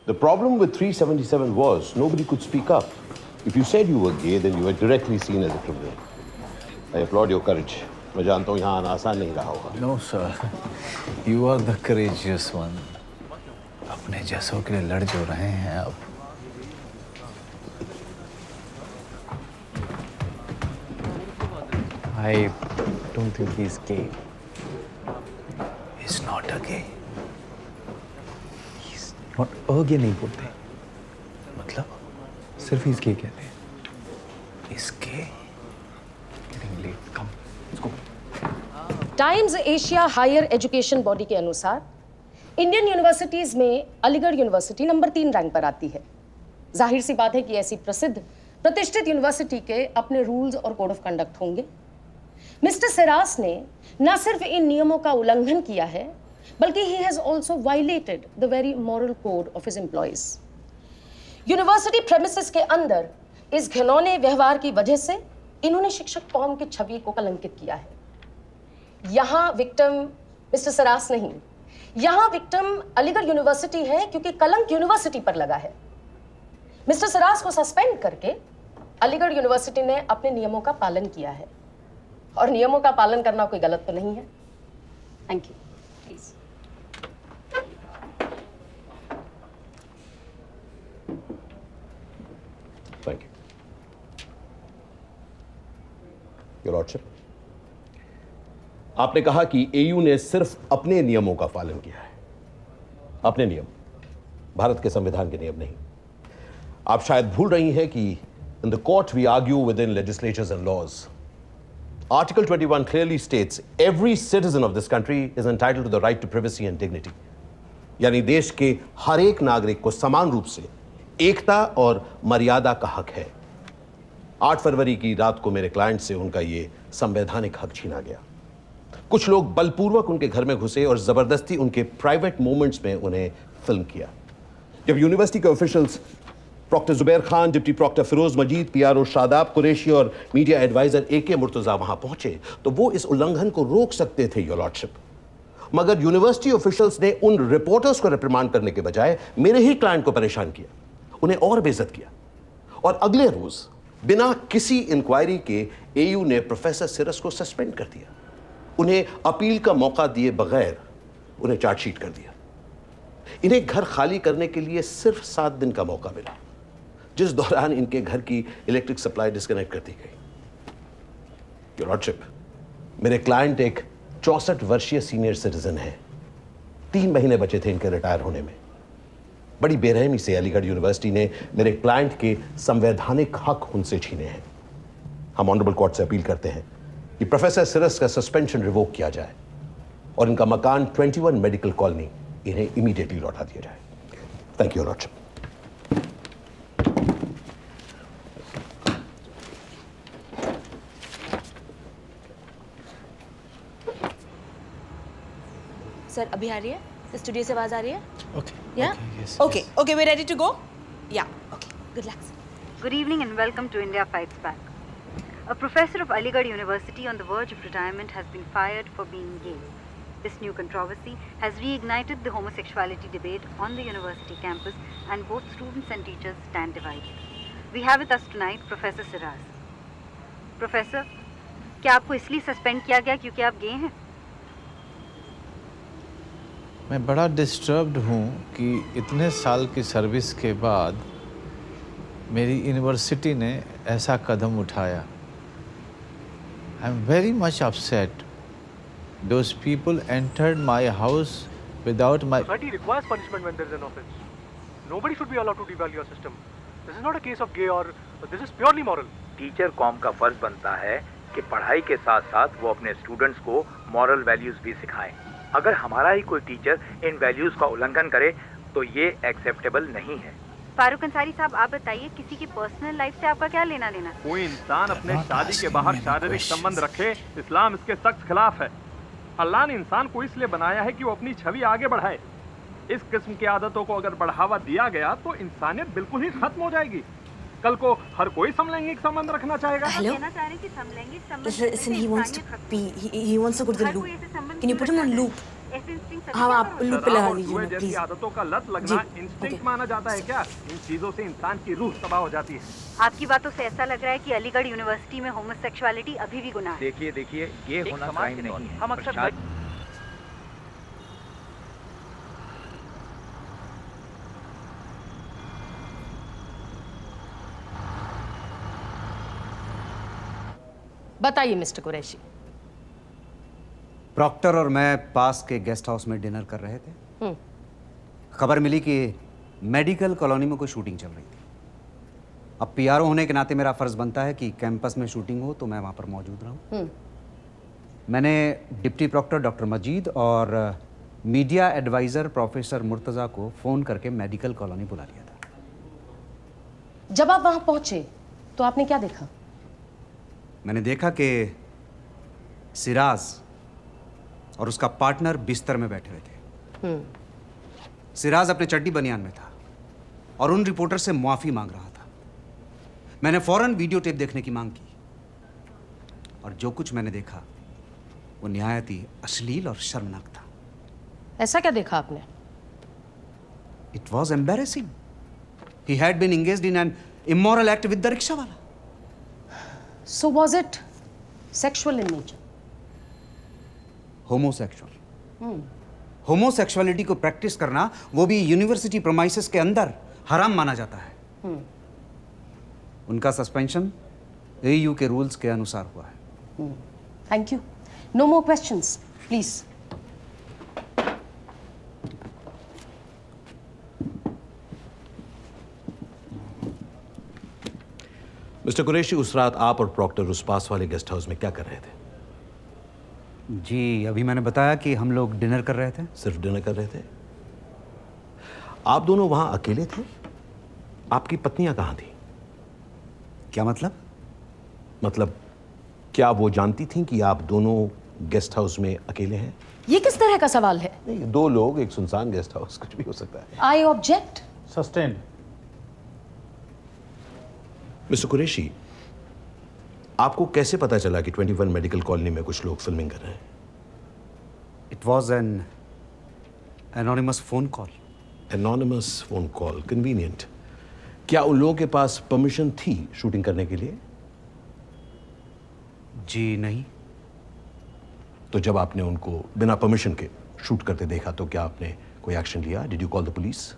The problem with 377 was nobody could speak up. If you said you were gay, then you were directly seen as a criminal. I applaud your courage. मैं जानता हूँ यहाँ आना आसान नहीं रहा होगा. No sir, you are the courageous one. अपने जैसों के लिए लड़ जो रहे हैं आप. I don't think he's gay. He's not a gay. He's not a gay नहीं बोलते. मतलब? सिर्फ he's gay कहते हैं. He's gay. Getting late. Come, let's go. Times Asia higher education body के अनुसार इंडियन यूनिवर्सिटीज में अलीगढ़ यूनिवर्सिटी नंबर 3 रैंक पर आती है। जाहिर सी बात है कि ऐसी प्रसिद्ध प्रतिष्ठित यूनिवर्सिटी के अपने रूल्स और कोड ऑफ कंडक्ट होंगे। मिस्टर सिरास ने न सिर्फ इन नियमों का उल्लंघन किया है, बल्कि he has also violated the very moral code of his employees. University premises के अंदर इस घिनौने व्यवहार की वजह से इन्होंने शिक्षक कौम की छवि को कलंकित किया है। यहाँ विक्टिम मिस्टर सिरास नहीं, यहाँ विक्टिम अलीगढ़ यूनिवर्सिटी है, क्योंकि कलंक यूनिवर्सिटी पर लगा है। मिस्टर सिरास को सस्पेंड करके अलीगढ़ यूनिवर्सिटी ने अपने नियमों का पालन किया है, और नियमों का पालन करना कोई गलत तो नहीं है। Thank you. Please. Thank you. Your Lordship, आपने कहा कि एयू ने सिर्फ अपने नियमों का पालन किया है। अपने नियम, भारत के संविधान के नियम नहीं। आप शायद भूल रही हैं कि in the court we argue with in legislatures and laws. Article 21 clearly states every citizen of this country is entitled to the right to privacy and dignity. यानी देश के हर एक नागरिक को समान रूप से एकता और मर्यादा का हक है। 8 फरवरी की रात को मेरे क्लाइंट से उनका ये संवैधानिक हक छीना गया। कुछ लोग बलपूर्वक उनके घर में घुसे और जबरदस्ती उनके प्राइवेट मोमेंट्स में उन्हें फिल्म किया। जब यूनिवर्सिटी के officials proctor Zubair Khan, deputy proctor Firoz Majeed, PRO Shadab Qureshi और मीडिया एडवाइजर AK मुर्तजा वहां पहुंचे तो वो इस उल्लंघन को रोक सकते थे, योर लॉर्डशिप। मगर यूनिवर्सिटी ऑफिशियल्स ने उन रिपोर्टर्स को रिप्रिमांड करने के बजाय मेरे ही क्लाइंट को परेशान किया, उन्हें और बेइज्जत किया। और अगले रोज बिना किसी इंक्वायरी के एयू ने प्रोफेसर सिरस को सस्पेंड कर दिया। उन्हें अपील का मौका दिए बगैर उन्हें चार्जशीट कर दिया। इन्हें घर खाली करने के लिए सिर्फ 7 दिन का मौका मिला, जिस दौरान इनके घर की इलेक्ट्रिक सप्लाई डिस्कनेक्ट कर दी गई। योर लॉर्डशिप, मेरे क्लाइंट एक 64 वर्षीय सीनियर सिटीजन है। 3 महीने बचे थे इनके रिटायर होने में। बड़ी बेरहमी से अलीगढ़ यूनिवर्सिटी ने मेरे क्लाइंट के संवैधानिक हक उनसे छीने हैं। हम ऑनरेबल कोर्ट से अपील करते हैं कि प्रोफेसर सिरस का सस्पेंशन रिवोक किया जाए और इनका मकान 21 मेडिकल कॉलोनी इन्हें इमीडिएटली लौटा दिया जाए। Thank you your lordship. Sir अभी आ रही है? स्टूडियो से आवाज आ रही है? Okay. या okay okay we ready to go? या okay good luck. Good evening and welcome to India Fights Back. A professor of Aligarh University on the verge of retirement has been fired for being gay. This new controversy has reignited the homosexuality debate on the university campus, and both students and teachers stand divided. We have with us tonight Professor Siraz. Professor, क्या आपको इसलिए suspend किया गया क्योंकि आप गे हैं? मैं बड़ा डिस्टर्ब्ड हूँ कि इतने साल की सर्विस के बाद मेरी यूनिवर्सिटी ने ऐसा कदम उठाया। आई am very much upset. Those people entered my house without my... Society requires punishment when there is an offense. Nobody should be allowed to devalue your system. This is not a case of gay or this is purely moral. Teacher com का फर्ज बनता है कि पढ़ाई के साथ साथ वो अपने स्टूडेंट्स को मॉरल वैल्यूज भी सिखाएं। अगर हमारा ही कोई टीचर इन वैल्यूज का उल्लंघन करे तो ये एक्सेप्टेबल नहीं है। फारूक अंसारी साहब, आप बताइए, किसी की पर्सनल लाइफ से आपका क्या लेना देना? कोई इंसान अपने शादी के बाहर शारीरिक संबंध रखे, इस्लाम इसके सख्त खिलाफ है। अल्लाह ने इंसान को इसलिए बनाया है कि वो अपनी छवि आगे बढ़ाए। इस किस्म की आदतों को अगर बढ़ावा दिया गया तो इंसानियत बिल्कुल ही खत्म हो जाएगी। कल को हर कोई समलैंगिक संबंध रखना चाहेगा। Hello? कहना चाह रहे हैं कि समलैंगिक संबंध Listen, he wants to pee. He wants to go to the loop. Can you put him on loop? ऐसे इंस्टिंक्ट हाँ आप लूप पे लगा लीजिए जुए ना, जैसी प्लीज। आदतों का लत लगना इंस्टिंक्ट माना जाता है क्या? इन चीजों से इंसान की रूह तबाह हो जाती है। आपकी बातों से ऐसा लग रहा है कि अलीगढ़ यूनिवर्सिटी में होमोसेक्सुअलिटी अभी भी गुनाह है। देखिए देखिए, ये होना क्राइम नहीं है। हम अक्सर शादी- बताइए मिस्टर कुरैशी। प्रॉक्टर और मैं पास के गेस्ट हाउस में डिनर कर रहे थे। खबर मिली कि मेडिकल कॉलोनी में कोई शूटिंग चल रही थी। अब पीआरओ होने के नाते मेरा फर्ज बनता है कि कैंपस में शूटिंग हो तो मैं वहाँ पर मौजूद रहूँ। मैंने डिप्टी प्रॉक्टर डॉक्टर मजीद और मीडिया एडवाइज़र प्रोफेसर मुर्तज़ा को फ़ोन करके मेडिकल कॉलोनी बुला लिया था। जब आप वहां पहुंचे तो आपने क्या देखा? मैंने देखा कि सिराज और उसका पार्टनर बिस्तर में बैठे हुए थे। सिराज अपने चड्डी बनियान में था और उन रिपोर्टर से माफ़ी मांग रहा था। मैंने फौरन वीडियो टेप देखने की मांग की और जो कुछ मैंने देखा वो निहायत ही अश्लील और शर्मनाक था। ऐसा क्या देखा आपने? It was embarrassing. He had been engaged in an immoral act with the rickshaw वाला। So was it sexual in nature? Homosexual. Homosexuality को प्रैक्टिस करना, वो भी यूनिवर्सिटी प्रोमाइसेस के अंदर, हराम माना जाता है। उनका सस्पेंशन एयू के रूल्स के अनुसार हुआ है। Thank you. No more questions please. Mister Qureshi, उस रात आप और प्रॉक्टर उस पास वाले गेस्ट हाउस में क्या कर रहे थे? जी अभी मैंने बताया कि हम लोग डिनर कर रहे थे। सिर्फ डिनर कर रहे थे? आप दोनों वहां अकेले थे? आपकी पत्नियां कहाँ थी? क्या मतलब? मतलब क्या वो जानती थीं कि आप दोनों गेस्ट हाउस में अकेले हैं? ये किस तरह का सवाल है? नहीं, दो लोग, एक सुनसान गेस्ट हाउस, कुछ भी हो सकता है। I object. Sustain. Mister Qureshi, आपको कैसे पता चला कि 21 मेडिकल कॉलोनी में कुछ लोग फिल्मिंग कर रहे हैं? It was an anonymous phone call. Anonymous phone call, convenient. क्या उन लोगों के पास परमिशन थी शूटिंग करने के लिए? जी नहीं। तो जब आपने उनको बिना परमिशन के शूट करते देखा तो क्या आपने कोई एक्शन लिया? Did you call the police?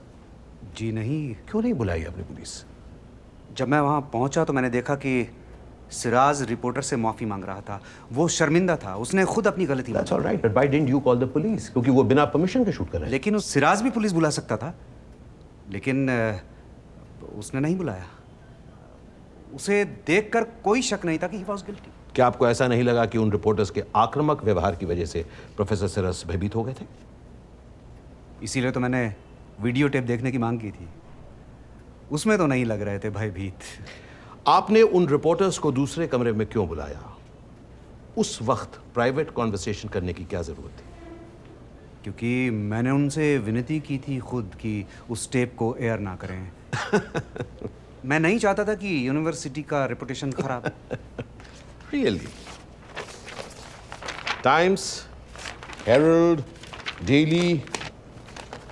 जी नहीं। क्यों नहीं बुलाई आपने पुलिस? जब मैं वहां पहुंचा तो मैंने देखा कि सिराज रिपोर्टर से माफी मांग रहा था। वो शर्मिंदा था, उसने खुद अपनी गलती That's all right, but why didn't you call the police? क्योंकि वो बिना परमिशन के शूट कर रहे हैं। लेकिन उस सिराज भी पुलिस बुला सकता था, लेकिन उसने नहीं बुलाया। उसे देखकर कोई शक नहीं था कि he was guilty। क्या आपको ऐसा नहीं लगा कि उन रिपोर्टर्स के आक्रामक व्यवहार की वजह से प्रोफेसर सिराज भयभीत हो गए थे? इसीलिए तो मैंने वीडियो टेप देखने की मांग की थी। उसमें तो नहीं लग रहे थे भयभीत। आपने उन रिपोर्टर्स को दूसरे कमरे में क्यों बुलाया? उस वक्त प्राइवेट कॉन्वर्सेशन करने की क्या जरूरत थी? क्योंकि मैंने उनसे विनती की थी खुद कि उस टेप को एयर ना करें। मैं नहीं चाहता था कि यूनिवर्सिटी का रेपुटेशन खराब। रियली? टाइम्स, हेरल्ड, डेली,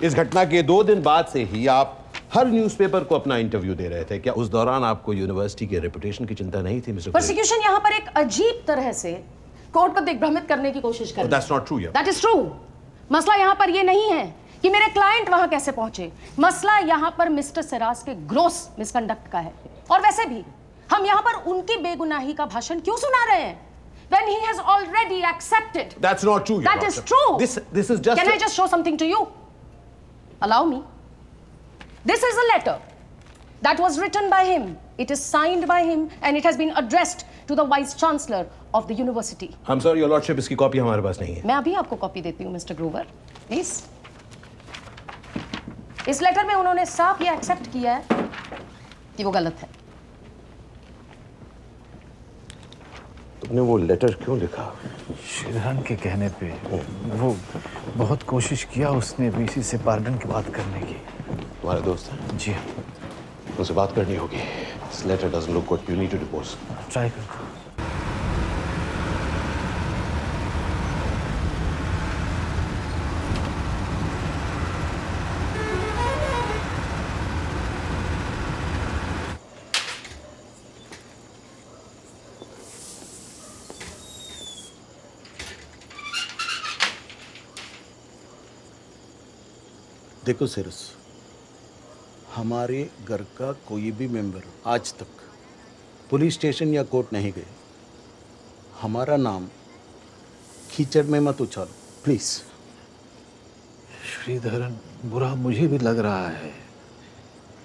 इस घटना के 2 दिन बाद से ही आप हर न्यूज़पेपर को अपना इंटरव्यू दे रहे थे। क्या उस दौरान आपको यूनिवर्सिटी के रेपुटेशन की चिंता नहीं थी मिस्टर? प्रोसिक्यूशन यहाँ पर एक अजीब तरह से कोर्ट को दिग्भ्रमित करने की कोशिश कर रही है। That's not true, yeah. That is true। मसला यहाँ पर ये नहीं है कि मेरे क्लाइंट वहां कैसे पहुंचे। मसला यहाँ पर मिस्टर सिराज के ग्रोस मिसकंडक्ट का है। और वैसे भी हम यहाँ पर उनकी बेगुनाही का भाषण क्यों सुना रहे हैं? When he has already accepted. That's not true, Your That is Lordship. true. This is just. Can I just show something to you? Allow me. This is a letter that was written by him. It is signed by him and it has been addressed to the Vice Chancellor of the university. I'm sorry, Your Lordship, इसकी copy हमारे पास नहीं है। मैं अभी आपको copy देती हूँ mister Grover, please. इस लेटर में उन्होंने साफ ये एक्सेप्ट किया है कि वो गलत है। तुमने वो लेटर क्यों लिखा? शिरहन के कहने पे वो बहुत कोशिश किया उसने बीसी से पार्डन की बात करने की। तुम्हारे दोस्त हैं? जी उनसे बात करनी होगी। This letter doesn't look good. You need to divorce. Try करता हूँ। देखो सिरस, हमारे घर का कोई भी मेंबर आज तक पुलिस स्टेशन या कोर्ट नहीं गए। हमारा नाम कीचड़ में मत उछालो प्लीज। श्रीधरन, बुरा मुझे भी लग रहा है,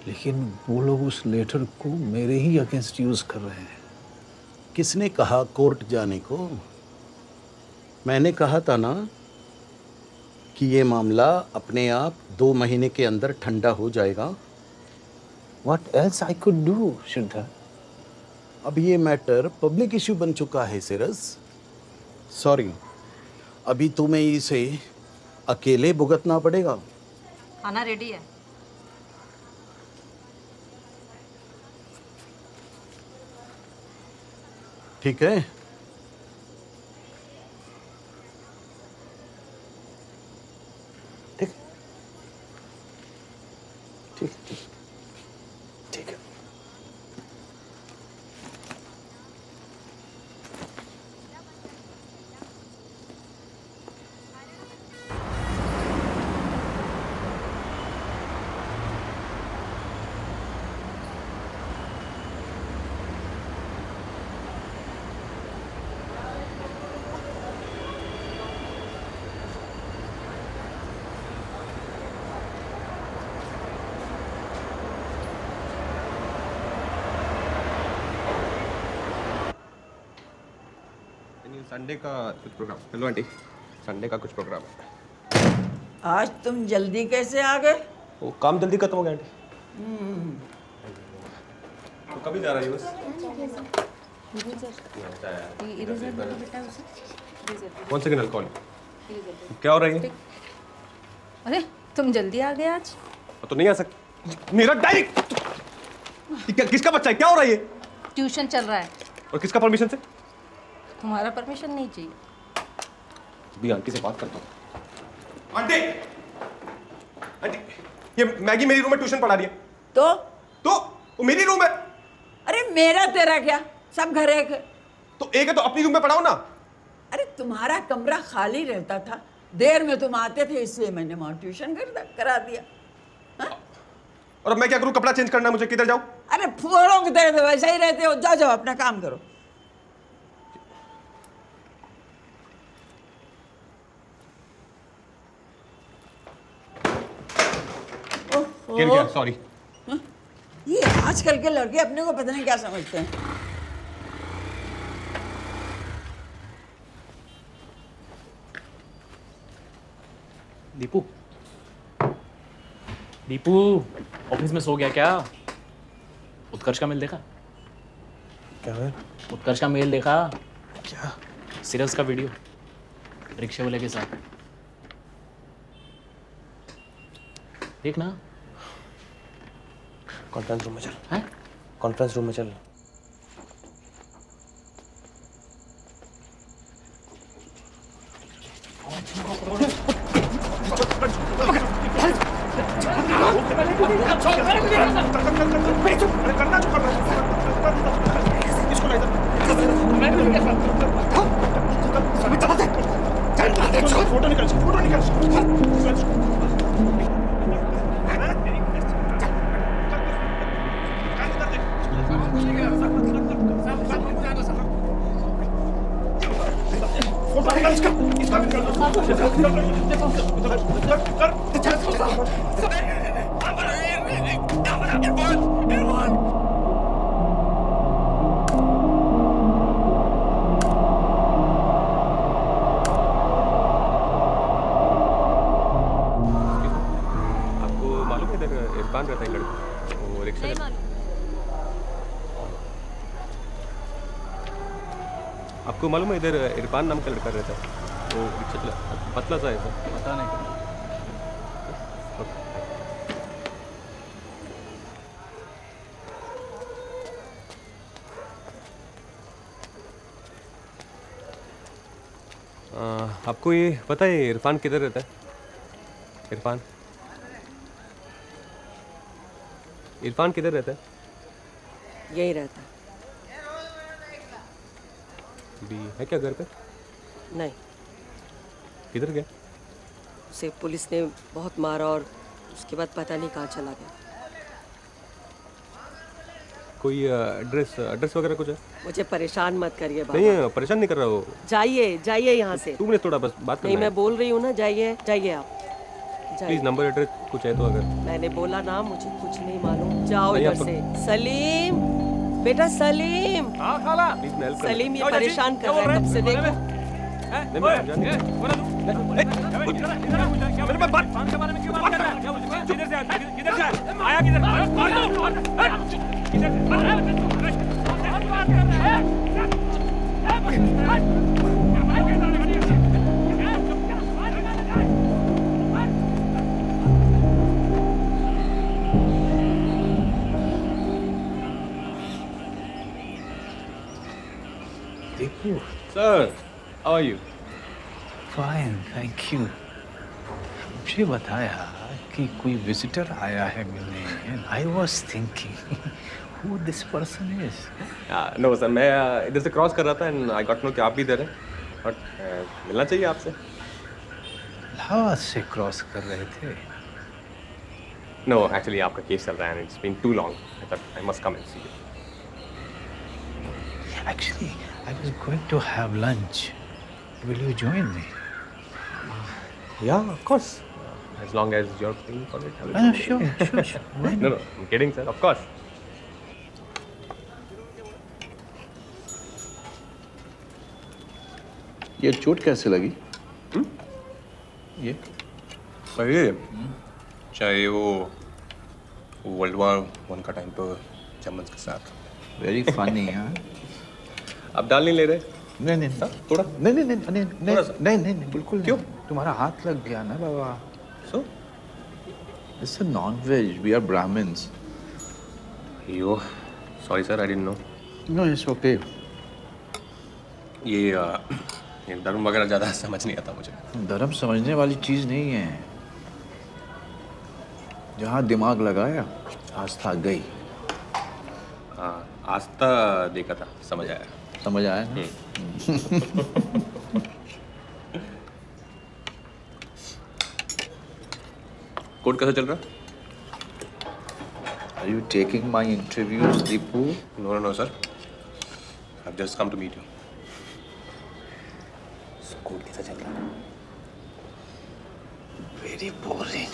लेकिन वो लोग उस लेटर को मेरे ही अगेंस्ट यूज कर रहे हैं। किसने कहा कोर्ट जाने को? मैंने कहा था ना कि ये मामला अपने आप 2 महीने के अंदर ठंडा हो जाएगा। What else I could do, Shridhar? अब ये मैटर पब्लिक इश्यू बन चुका है सिरस। सॉरी, अभी तुम्हें इसे अकेले भुगतना पड़ेगा। खाना रेडी है। ठीक है, ठीक ठीक है। संडे का कुछ प्रोग्राम। हेलो आंटी, संडे का कुछ प्रोग्राम है। आज तुम जल्दी कैसे आ गए? वो काम जल्दी खत्म हो गया आंटी। तो कभी जा रही हो? कौन से किनल कॉल? क्या हो रही है? अरे तुम जल्दी आ गए आज। तो नहीं आ सकती। मेरा डायरी किसका बच्चा है? क्या हो रहा है ये? ट्यूशन चल रहा है। और किसका परमिशन से? तुम्हारा परमिशन नहीं चाहिए। भी आंटी से बात करता हूँ। आंटी, आंटी, ये मैगी मेरी रूम में ट्यूशन पढ़ा रही है। तो वो मेरी रूम है। अरे मेरा तेरा क्या, सब घर एक है। तो एक है तो अपनी रूम में पढ़ाओ ना। अरे तुम्हारा कमरा खाली रहता था, देर में तुम आते थे, इसलिए मैंने वहां ट्यूशन करा दिया। और अब मैं क्या करूँ? कपड़ा चेंज करना है मुझे, किधर जाऊँ? अरे फूलों की तरह तो वैसे ही रहते हो, जाओ जाओ अपना काम करो। गिर गया, सॉरी। ये आजकल के लड़के अपने को पता नहीं क्या समझते हैं। दीपू, दीपू ऑफिस में सो गया क्या? उत्कर्ष का मेल देखा? क्या है? उत्कर्ष का मेल देखा? क्या? सिरस का वीडियो रिक्शे वाले के साथ देखना। कॉन्फ्रेंस रूम में चल। हैं? कॉन्फ्रेंस रूम में चल। फोटो निकाल, फोटो निकाल। आपको मालूम है इधर इरफान रहता है लड़का, वो रिक्शा। आपको मालूम है इधर इरफान नाम का लड़का रहता है, वो रिक्शा चला, पतला सा है सर। पता नहीं। आपको ये पता है इरफान किधर रहता है? इरफान इरफान किधर रहता है? यही रहता भी है क्या घर पे? नहीं, किधर गया? उसे पुलिस ने बहुत मारा और उसके बाद पता नहीं कहाँ चला गया। कोई एड्रेस वगैरह कुछ है? मुझे परेशान मत करिए बाबा। नहीं परेशान नहीं कर रहा हो। जाइए जाइए यहाँ से। 2 मिनट थोड़ा बस बात करना नहीं, है। मैं बोल रही हूँ ना, जाइए जाइए आप। प्लीज नंबर एड्रेस कुछ है तो अगर। मैंने बोला ना, मुझे कुछ नहीं मालूम। जाओ नहीं, इधर आपको- से। सलीम, बेटा सलीम। हाँ खाला। प्लीज मैं हेल्प कर। सलीम ये परेशान कर रहा है कब से, देखो। मेरे पास बात के बारे में क्यों बात कर रहा है? किधर से आया? किधर Deepu sir, how are you? Fine, thank you. मुझे बताया कि कोई विजिटर आया है मिलने, and I was thinking who this person is. No sir, मैं इधर से क्रॉस कर रहा था एंड आई गॉट नो कि आप भी इधर हैं और मिलना चाहिए आपसे। इलाहाबाद से क्रॉस कर रहे थे? नो एक्चुअली आपका केस चल रहा है and it's been too long. I thought I must come and see you. Actually, I was going to have lunch. Will you join me? Yeah, of course. As long as you're paying for it. I will No, come. sure. Why No, I'm kidding, sir. Of course. ये चोट कैसे लगी? ये ये चाहे वो world war 1 का time पर जर्मन्स के साथ। Very funny. हाँ, आप डाल नहीं ले रहे? नहीं थोड़ा नहीं बिल्कुल। क्यों? तुम्हारा हाथ लग गया ना बाबा। So it's a non veg, we are Brahmins. Yo sorry sir, I didn't know. No it's okay. ये धर्म वगैरह ज़्यादा समझ नहीं आता मुझे। धर्म समझने वाली चीज नहीं है। जहाँ दिमाग लगाया आस्था गई। हाँ, आस्था देखा था, समझ आया। समझ आया ना? कोर्ट कैसा चल रहा? Are you taking my interviews, Deepu? No, sir. I've just come to meet you. Court कैसा चल रहा? Very boring.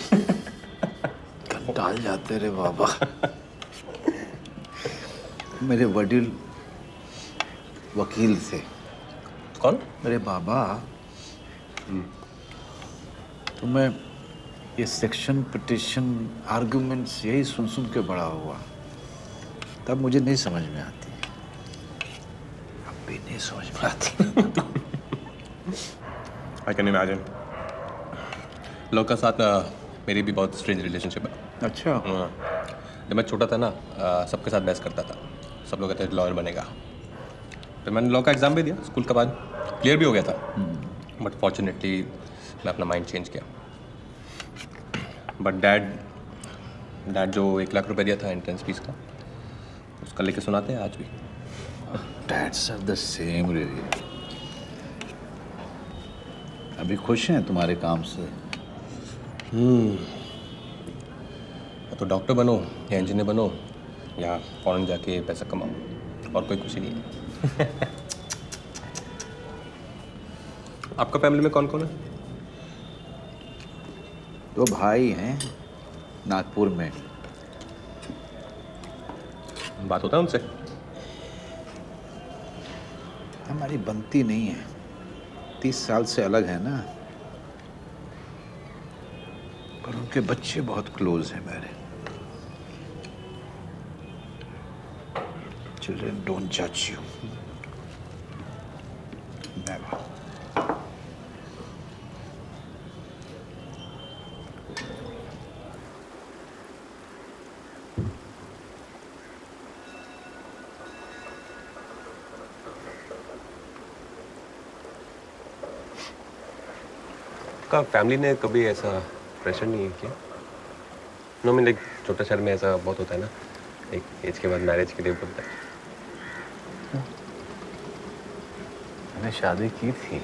कंटाल जाते रे बाबा। मेरे वडील वकील थे। कौन? मेरे बाबा। तो मैं ये सेक्शन पिटिशन आर्गुमेंट्स यही सुन के बड़ा हुआ। तब मुझे नहीं समझ में आती, अब भी नहीं समझ में आती। I can imagine. लोग का साथ मेरी भी बहुत स्ट्रेंज रिलेशनशिप है। अच्छा। जब मैं छोटा था ना, सबके साथ बहस करता था। सब लोग कहते थे लॉयर बनेगा। फिर मैंने लॉ का एग्ज़ाम भी दिया स्कूल के बाद, क्लियर भी हो गया था। बट फॉर्चुनेटली मैं अपना माइंड चेंज किया। बट डैड जो 1 लाख रुपए दिया था एंट्रेंस फीस का, उसका लेके सुनाते हैं आज भी। Dads are the same really. अभी खुश हैं तुम्हारे काम से? तो डॉक्टर बनो या इंजीनियर बनो या फॉरेन जाके पैसा कमाओ, और कोई खुशी नहीं है। आपका फैमिली में कौन कौन है? 2 भाई हैं नागपुर में। बात होता है उनसे? हमारी बनती नहीं है, 30 साल से अलग है ना। पर उनके बच्चे बहुत क्लोज हैं मेरे। Children don't judge you. Never. का फैमिली ने कभी ऐसा प्रेशर नहीं किया? नो मीन लाइक छोटा शहर में ऐसा बहुत होता है ना, एक एज के बाद मैरिज के लिए बोलता है। मैंने शादी की थी।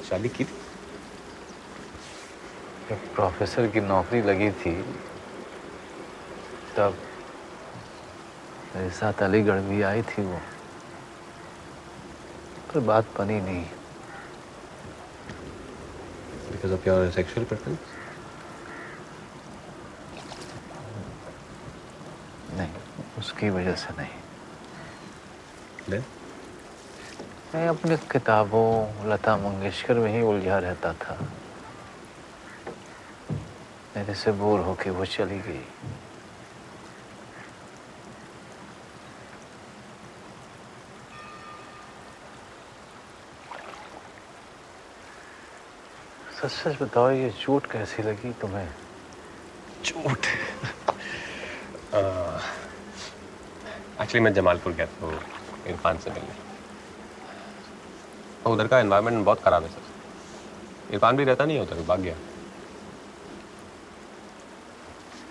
शादी की थी? जब प्रोफेसर की नौकरी लगी थी तब मेरे साथ अलीगढ़ भी आई थी वो, पर बात बनी नहीं। Because of your sexual preference? नहीं, उसकी वजह से नहीं। Then? मैं अपने किताबों, लता मंगेशकर में ही उलझा रहता था। मेरे से बोर होके वो चली गई। सच सच बताओ, ये चोट कैसी लगी तुम्हें? चोट? एक्चुअली मैं जमालपुर गया था इरफान से मिलने। तो उधर का एनवायरनमेंट बहुत ख़राब है सर। इरफान भी रहता नहीं है उधर, भाग गया।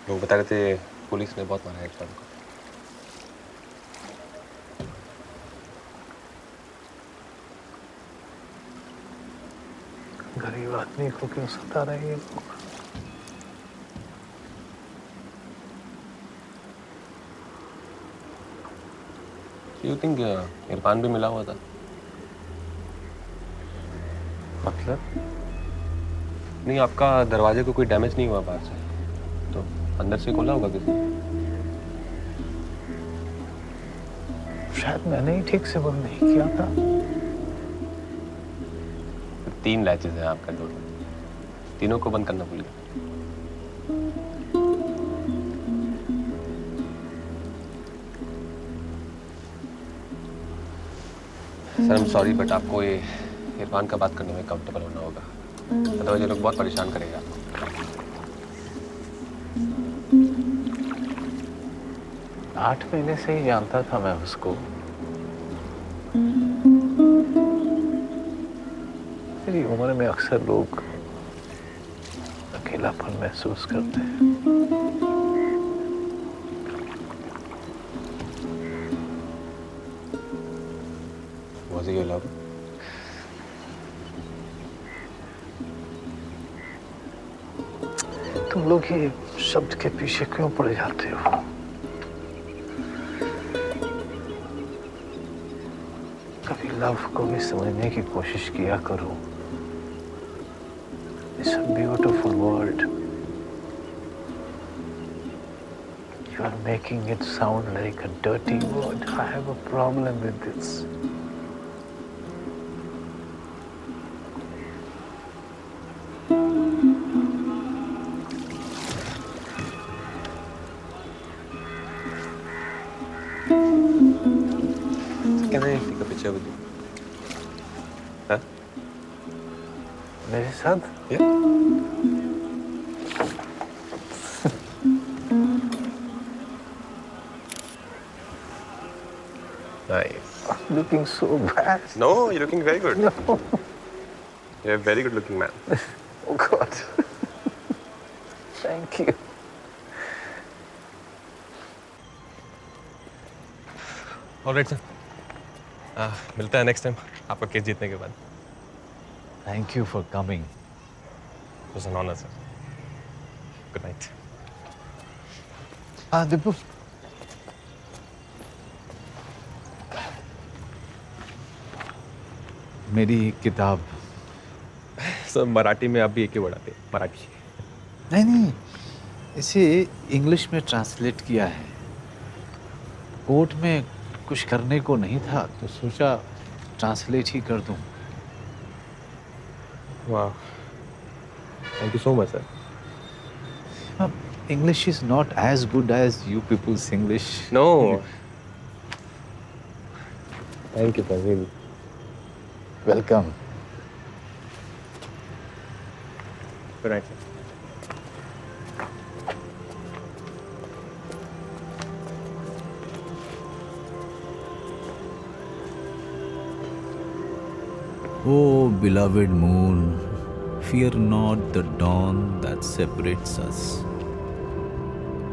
लोग बता रहे थे पुलिस ने बहुत मारा है इरफान को। गरीब आदमी को क्यों सता रहे हैं लोग? You think इरफान भी मिला हुआ था? मतलब? नहीं, आपका दरवाजे को कोई डैमेज नहीं हुआ बाहर से, तो अंदर से खोला होगा किसी ने। शायद मैंने ही ठीक से बंद नहीं किया था। 3 लैचेस हैं आपका डोर में, तीनों को बंद करना भूल गया। Sir I am sorry, but आपको ये इरफान का बात करने में कंफर्टेबल होना होगा, अदरवाइज ये लोग बहुत परेशान करेगा आपको। 8 महीने से ही जानता था मैं उसको। मेरी उम्र में अक्सर लोग अकेलापन महसूस करते हैं। Was he your lover? तुम लोग ये शब्द के पीछे क्यों पड़ जाते हो? कभी लव को भी समझने की कोशिश किया करो। It's a beautiful word. You are making it sound like a dirty word. I have a problem with this. Can I take a picture with you? Huh? मेरे साथ? Yeah. Nice. I'm looking so bad. No, you're looking very good. No. You're a very good looking man. Oh God. Thank you. Alright sir. मिलता है next time आपका case जीतने के बाद। Thank you for coming. It was an honor, sir. Good night. Dipu. मेरी किताब। Sir Marathi में आप भी एक ही वर्ड आते हैं, मराठी। नहीं, इसे इंग्लिश में ट्रांसलेट किया है। कोर्ट में कुछ करने को नहीं था तो सोचा ट्रांसलेट ही कर दूं। वाह, thank you so much sir. English is not as good as you people's English. No. Thank you, Praveen. Welcome. Good night, sir. O beloved moon, fear not the dawn that separates us,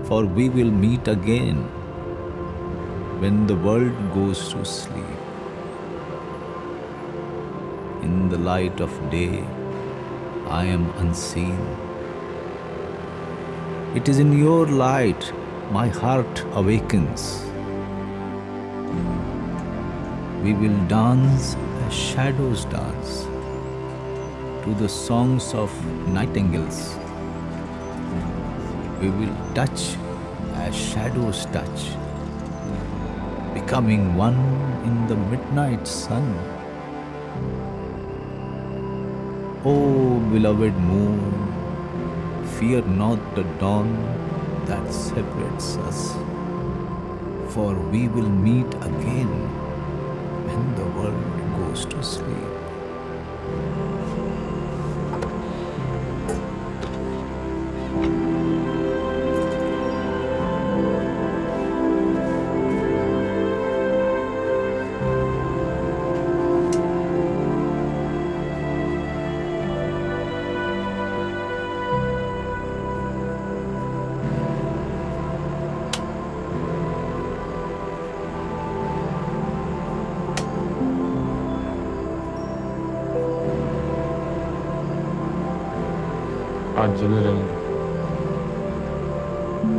for we will meet again when the world goes to sleep. In the light of day, I am unseen, It is in your light my heart awakens. We will dance as shadows dance to the songs of nightingales. We will touch as shadows touch, becoming one in the midnight sun. Oh, beloved moon, fear not the dawn that separates us, for we will meet again when the world goes to sleep. आज जल्दी रहेंगे।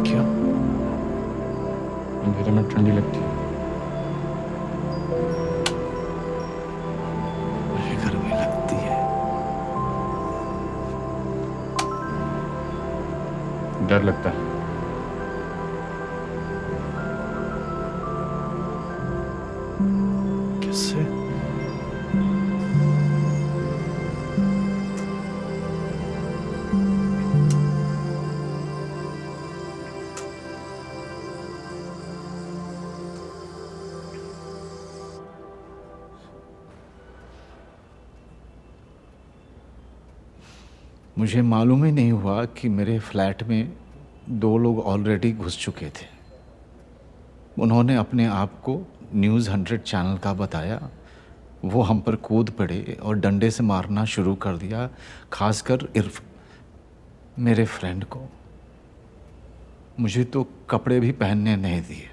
क्या? अंधेरे में ठंडी लगती है। मुझे गर्मी लगती है। डर लगता है। किससे? मुझे मालूम ही नहीं हुआ कि मेरे फ्लैट में 2 लोग ऑलरेडी घुस चुके थे। उन्होंने अपने आप को न्यूज़ 100 चैनल का बताया। वो हम पर कूद पड़े और डंडे से मारना शुरू कर दिया, खासकर इर्फ मेरे फ्रेंड को। मुझे तो कपड़े भी पहनने नहीं दिए।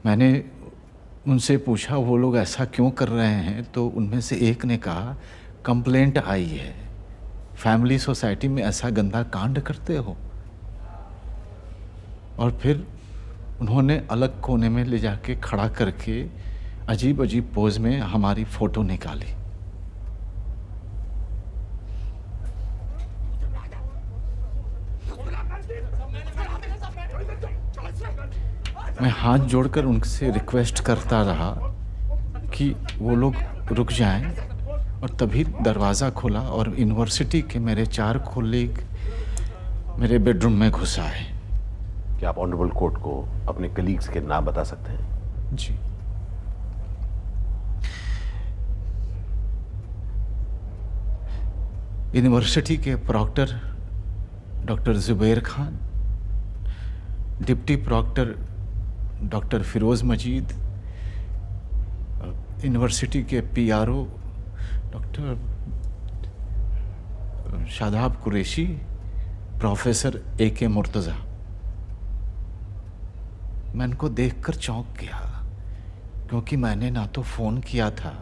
मैंने उनसे पूछा वो लोग ऐसा क्यों कर रहे हैं, तो उनमें से एक ने कहा कंप्लेंट आई है, फैमिली सोसाइटी में ऐसा गंदा कांड करते हो। और फिर उन्होंने अलग कोने में ले जाके खड़ा करके अजीब अजीब पोज में हमारी फ़ोटो निकाली। मैं हाथ जोड़कर उनसे रिक्वेस्ट करता रहा कि वो लोग रुक जाएं, और तभी दरवाज़ा खुला और यूनिवर्सिटी के मेरे 4 कोलीग मेरे बेडरूम में घुस आए। क्या आप ऑनरेबल कोर्ट को अपने कलीग्स के नाम बता सकते हैं? जी। यूनिवर्सिटी के proctor doctor Zubair Khan, deputy proctor doctor Firoz Majeed, university के PRO doctor Shadab Qureshi, professor AK Murtaza. मैं इनको देखकर चौंक गया, क्योंकि मैंने ना तो फ़ोन किया था,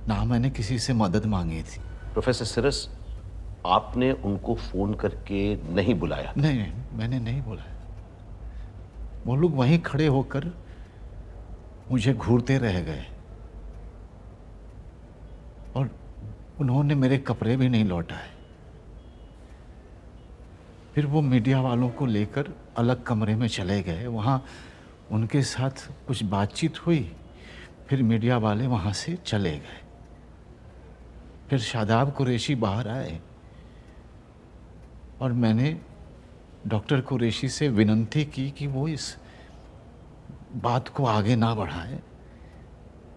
ना मैंने किसी से मदद मांगी थी। प्रोफेसर सिरस, आपने उनको फ़ोन करके नहीं बुलाया? नहीं, मैंने नहीं बुलाया। वो लोग वहीं खड़े होकर मुझे घूरते रह गए, और उन्होंने मेरे कपड़े भी नहीं लौटाए। फिर वो मीडिया वालों को लेकर अलग कमरे में चले गए। वहाँ उनके साथ कुछ बातचीत हुई, फिर मीडिया वाले वहाँ से चले गए। फिर शादाब कुरैशी बाहर आए और मैंने डॉक्टर कुरैशी से विनती की कि वो इस बात को आगे ना बढ़ाएं।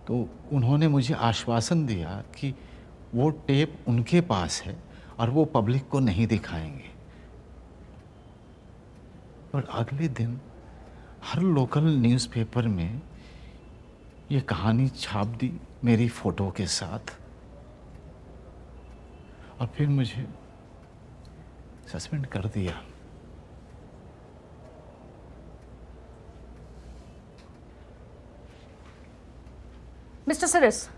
तो उन्होंने मुझे आश्वासन दिया कि वो टेप उनके पास है और वो पब्लिक को नहीं दिखाएंगे। और अगले दिन हर लोकल न्यूज़पेपर में ये कहानी छाप दी मेरी फ़ोटो के साथ, और फिर मुझे सस्पेंड कर दिया। मिस्टर सिरस,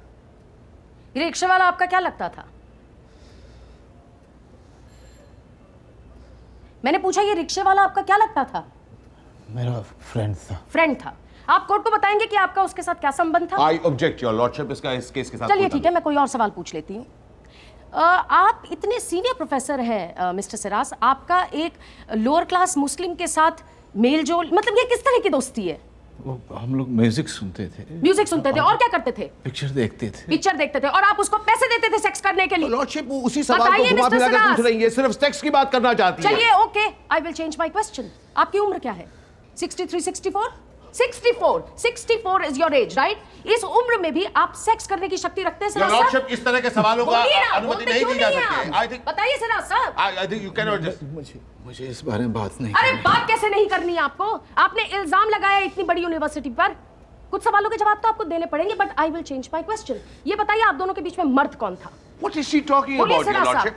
ये रिक्शा वाला आपका क्या लगता था? मैंने पूछा ये रिक्शे वाला आपका क्या लगता था? मेरा फ्रेंड था। फ्रेंड था। आप कोर्ट को बताएंगे कि आपका उसके साथ क्या संबंध था? आई ऑब्जेक्ट योर लॉर्डशिप, इसका इस केस के साथ चलिए ठीक है, मैं कोई और सवाल पूछ लेती हूँ। आप इतने सीनियर प्रोफेसर हैं मिस्टर सिरास, आपका एक लोअर क्लास मुस्लिम के साथ मेल जोल, मतलब ये किस तरह की दोस्ती है? वो हम लोग म्यूजिक सुनते थे। म्यूजिक सुनते थे और क्या करते थे? पिक्चर देखते थे। पिक्चर देखते थे और आप उसको पैसे देते थे सेक्स करने के लिए? लॉर्डशिप उसी सवाल को घुमा फिरा कर पूछ रही है, सिर्फ सेक्स की बात करना चाहती है। चलिए okay, I will change my question. आपकी उम्र क्या है? 63, 64? 64 इज योर एज, राइट? इस उम्र में भी आप सेक्स करने की शक्ति रखते हैं सिराज साहब? लॉर्डशिप इस तरह के सवालों का अनुमति नहीं दी जा सकती। आई थिंक बताइए सिराज साहब। I think you can not just मुझे इस बारे में बात नहीं। अरे बात कैसे नहीं करनी है आपको? आपने इल्जाम लगाया इतनी बड़ी यूनिवर्सिटी पर, कुछ सवालों के जवाब तो आपको देने पड़ेंगे, but I will change my question. ये बताइए आप दोनों के बीच में मर्द कौन था? What is she talking about your lordship?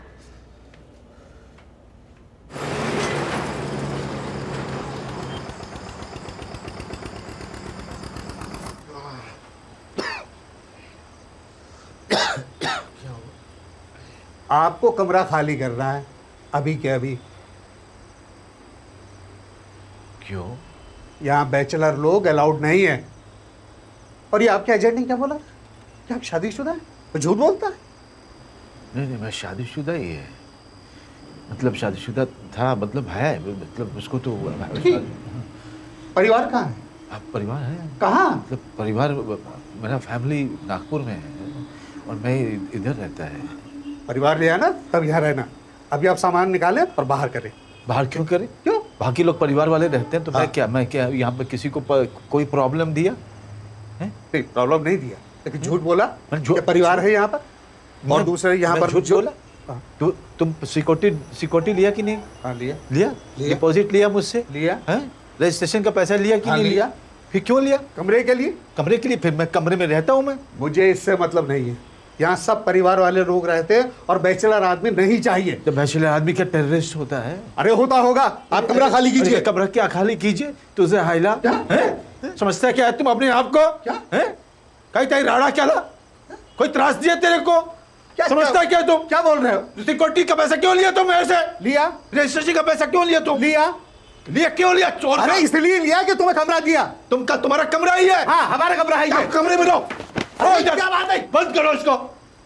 आपको कमरा खाली करना है अभी के अभी। क्यों? यहाँ बैचलर लोग अलाउड नहीं है। और ये आपके एजेंट ने क्या बोला? क्या आप शादीशुदा है? वो झूठ बोलता है। नहीं, मैं शादीशुदा ही है। मतलब शादीशुदा था, मतलब है, मतलब उसको तो परिवार कहाँ है? आप परिवार है कहाँ? मतलब परिवार, मेरा फैमिली नागपुर में है और मैं इधर रहता है। परिवार ले आना तब यहाँ रहना। अभी आप सामान निकालें और बाहर करें। बाहर क्यों करें? क्यों? बाकी लोग परिवार वाले रहते हैं तो मैं क्या यहाँ पे किसी को कोई प्रॉब्लम दिया है? नहीं, प्रॉब्लम नहीं दिया, लेकिन झूठ बोला। परिवार है यहाँ पर और दूसरे यहाँ पर झूठ बोला। तुम सिक्योरिटी लिया कि नहीं? हाँ लिया। डिपॉजिट लिया मुझसे? लिया। रजिस्ट्रेशन का पैसा लिया कि नहीं लिया? फिर क्यों लिया? कमरे के लिए। कमरे के लिए? फिर मैं कमरे में रहता हूँ। मैं, मुझे इससे मतलब नहीं है। यहाँ सब परिवार वाले लोग रहते हैं और बैचलर आदमी नहीं चाहिए। तो बैचलर आदमी क्या टेररिस्ट होता है? अरे होता होगा। आप कमरा खाली कीजिए। कमरा क्या खाली कीजिए? तुझे हाइला समझता है क्या है तुम अपने आप को? कहीं कहीं राड़ा क्या ला? कोई त्रास दिया तेरे को? समझता है क्या तुम? क्या बोल रहे हो? सिक्योरिटी का पैसा क्यों लिया तुम मेरे से? लिया। रजिस्ट्रेशन का पैसा क्यों लिया तुम? लिया। क्यों लिया? चोर। अरे इसलिए लिया कि तुम्हें कमरा दिया। तुम्हारा कमरा ही है? हाँ, हमारा कमरा है। कमरे में रहो। क्या बात है? बंद करो इसको।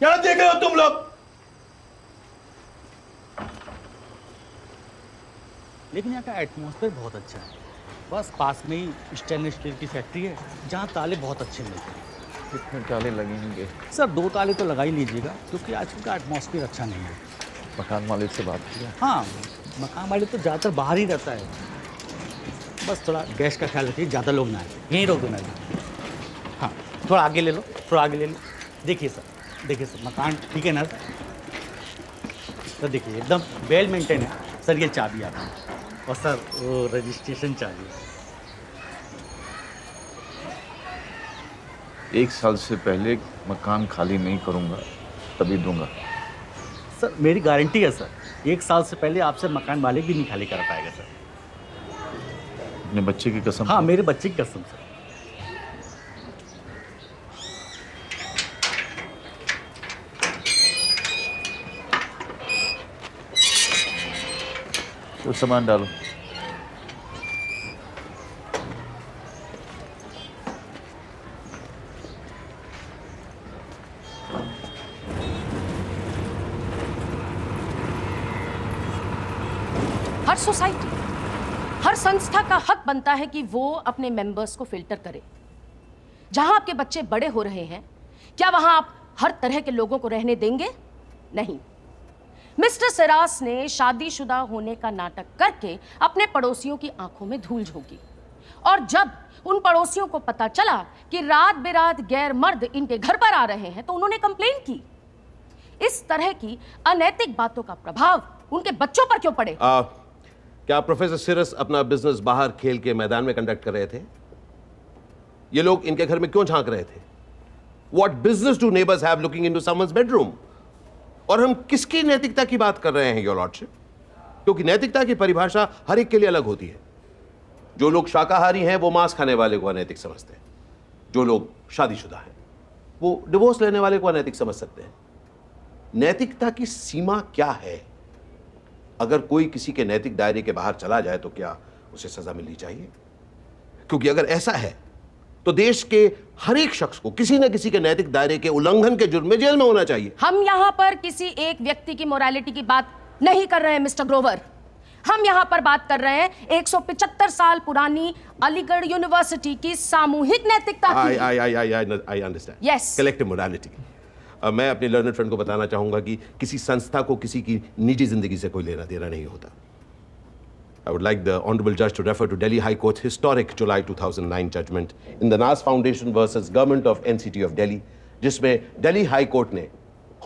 क्या देख रहे हो तुम लोग? लेकिन यहाँ का एटमॉस्फेयर बहुत अच्छा है। बस पास में ही स्टेनलेस स्टील की फैक्ट्री है जहाँ ताले बहुत अच्छे मिलते हैं। कितने ताले लगेंगे? सर 2 ताले तो लगा ही लीजिएगा क्योंकि आजकल का एटमॉस्फेयर अच्छा नहीं है। मकान मालिक से बात किया? हाँ, मकान मालिक तो ज़्यादातर बाहर ही रहता है। बस थोड़ा गैस का ख्याल रखिए, ज़्यादा लोग ना आए। यहीं रोक देना। हाँ, थोड़ा आगे ले लो, थोड़ा आगे ले लो। देखिए सर मकान ठीक है ना सर? देखिए एकदम वेल मेंटेन है सर। ये चाबी आपकी और सर वो रजिस्ट्रेशन चाबी। 1 साल से पहले मकान खाली नहीं करूंगा, तभी दूंगा। सर मेरी गारंटी है सर, 1 साल से पहले आपसे मकान मालिक भी नहीं खाली कर पाएगा सर। अपने बच्चे की कसम? हाँ, मेरे बच्चे की कसम सर। तो सामान डालो। हर सोसाइटी, हर संस्था का हक बनता है कि वो अपने मेंबर्स को फिल्टर करे। जहां आपके बच्चे बड़े हो रहे हैं, क्या वहां आप हर तरह के लोगों को रहने देंगे? नहीं। मिस्टर सिरास ने शादीशुदा होने का नाटक करके अपने पड़ोसियों की आंखों में धूल झोंकी और जब उन पड़ोसियों को पता चला कि रात बेरात गैर मर्द इनके घर पर आ रहे हैं तो उन्होंने कंप्लेन की। इस तरह की अनैतिक बातों का प्रभाव उनके बच्चों पर क्यों पड़े? क्या प्रोफेसर सिरस अपना बिजनेस बाहर खेल के मैदान में कंडक्ट कर रहे थे? ये लोग इनके घर में क्यों झांक रहे थे? What business do neighbors have looking into someone's bedroom? और हम किसकी नैतिकता की बात कर रहे हैं योर लॉर्डशिप? क्योंकि नैतिकता की परिभाषा हर एक के लिए अलग होती है। जो लोग शाकाहारी हैं वो मांस खाने वाले को अनैतिक समझते हैं। जो लोग शादीशुदा हैं वो डिवोर्स लेने वाले को अनैतिक समझ सकते हैं। नैतिकता की सीमा क्या है? अगर कोई किसी के नैतिक दायरे के बाहर चला जाए तो क्या उसे सजा मिलनी चाहिए? क्योंकि अगर ऐसा है तो देश के हर एक शख्स को किसी न किसी के नैतिक दायरे के उल्लंघन के जुर्म में जेल में होना चाहिए। हम यहाँ पर किसी एक व्यक्ति की मोरालिटी की बात नहीं कर रहे हैं मिस्टर ग्रोवर। हम यहाँ पर बात कर रहे हैं 175 साल पुरानी अलीगढ़ यूनिवर्सिटी की सामूहिक नैतिकता की। I understand. Yes. Collective morality. मैं अपने लर्नर फ्रेंड को बताना चाहूंगा कि किसी संस्था को किसी की निजी जिंदगी से कोई लेना देना नहीं होता। I would like the Honorable Judge to refer to Delhi High Court's historic July 2009 judgment in the Nas Foundation versus Government of NCT of Delhi, जिसमें Delhi High Court ने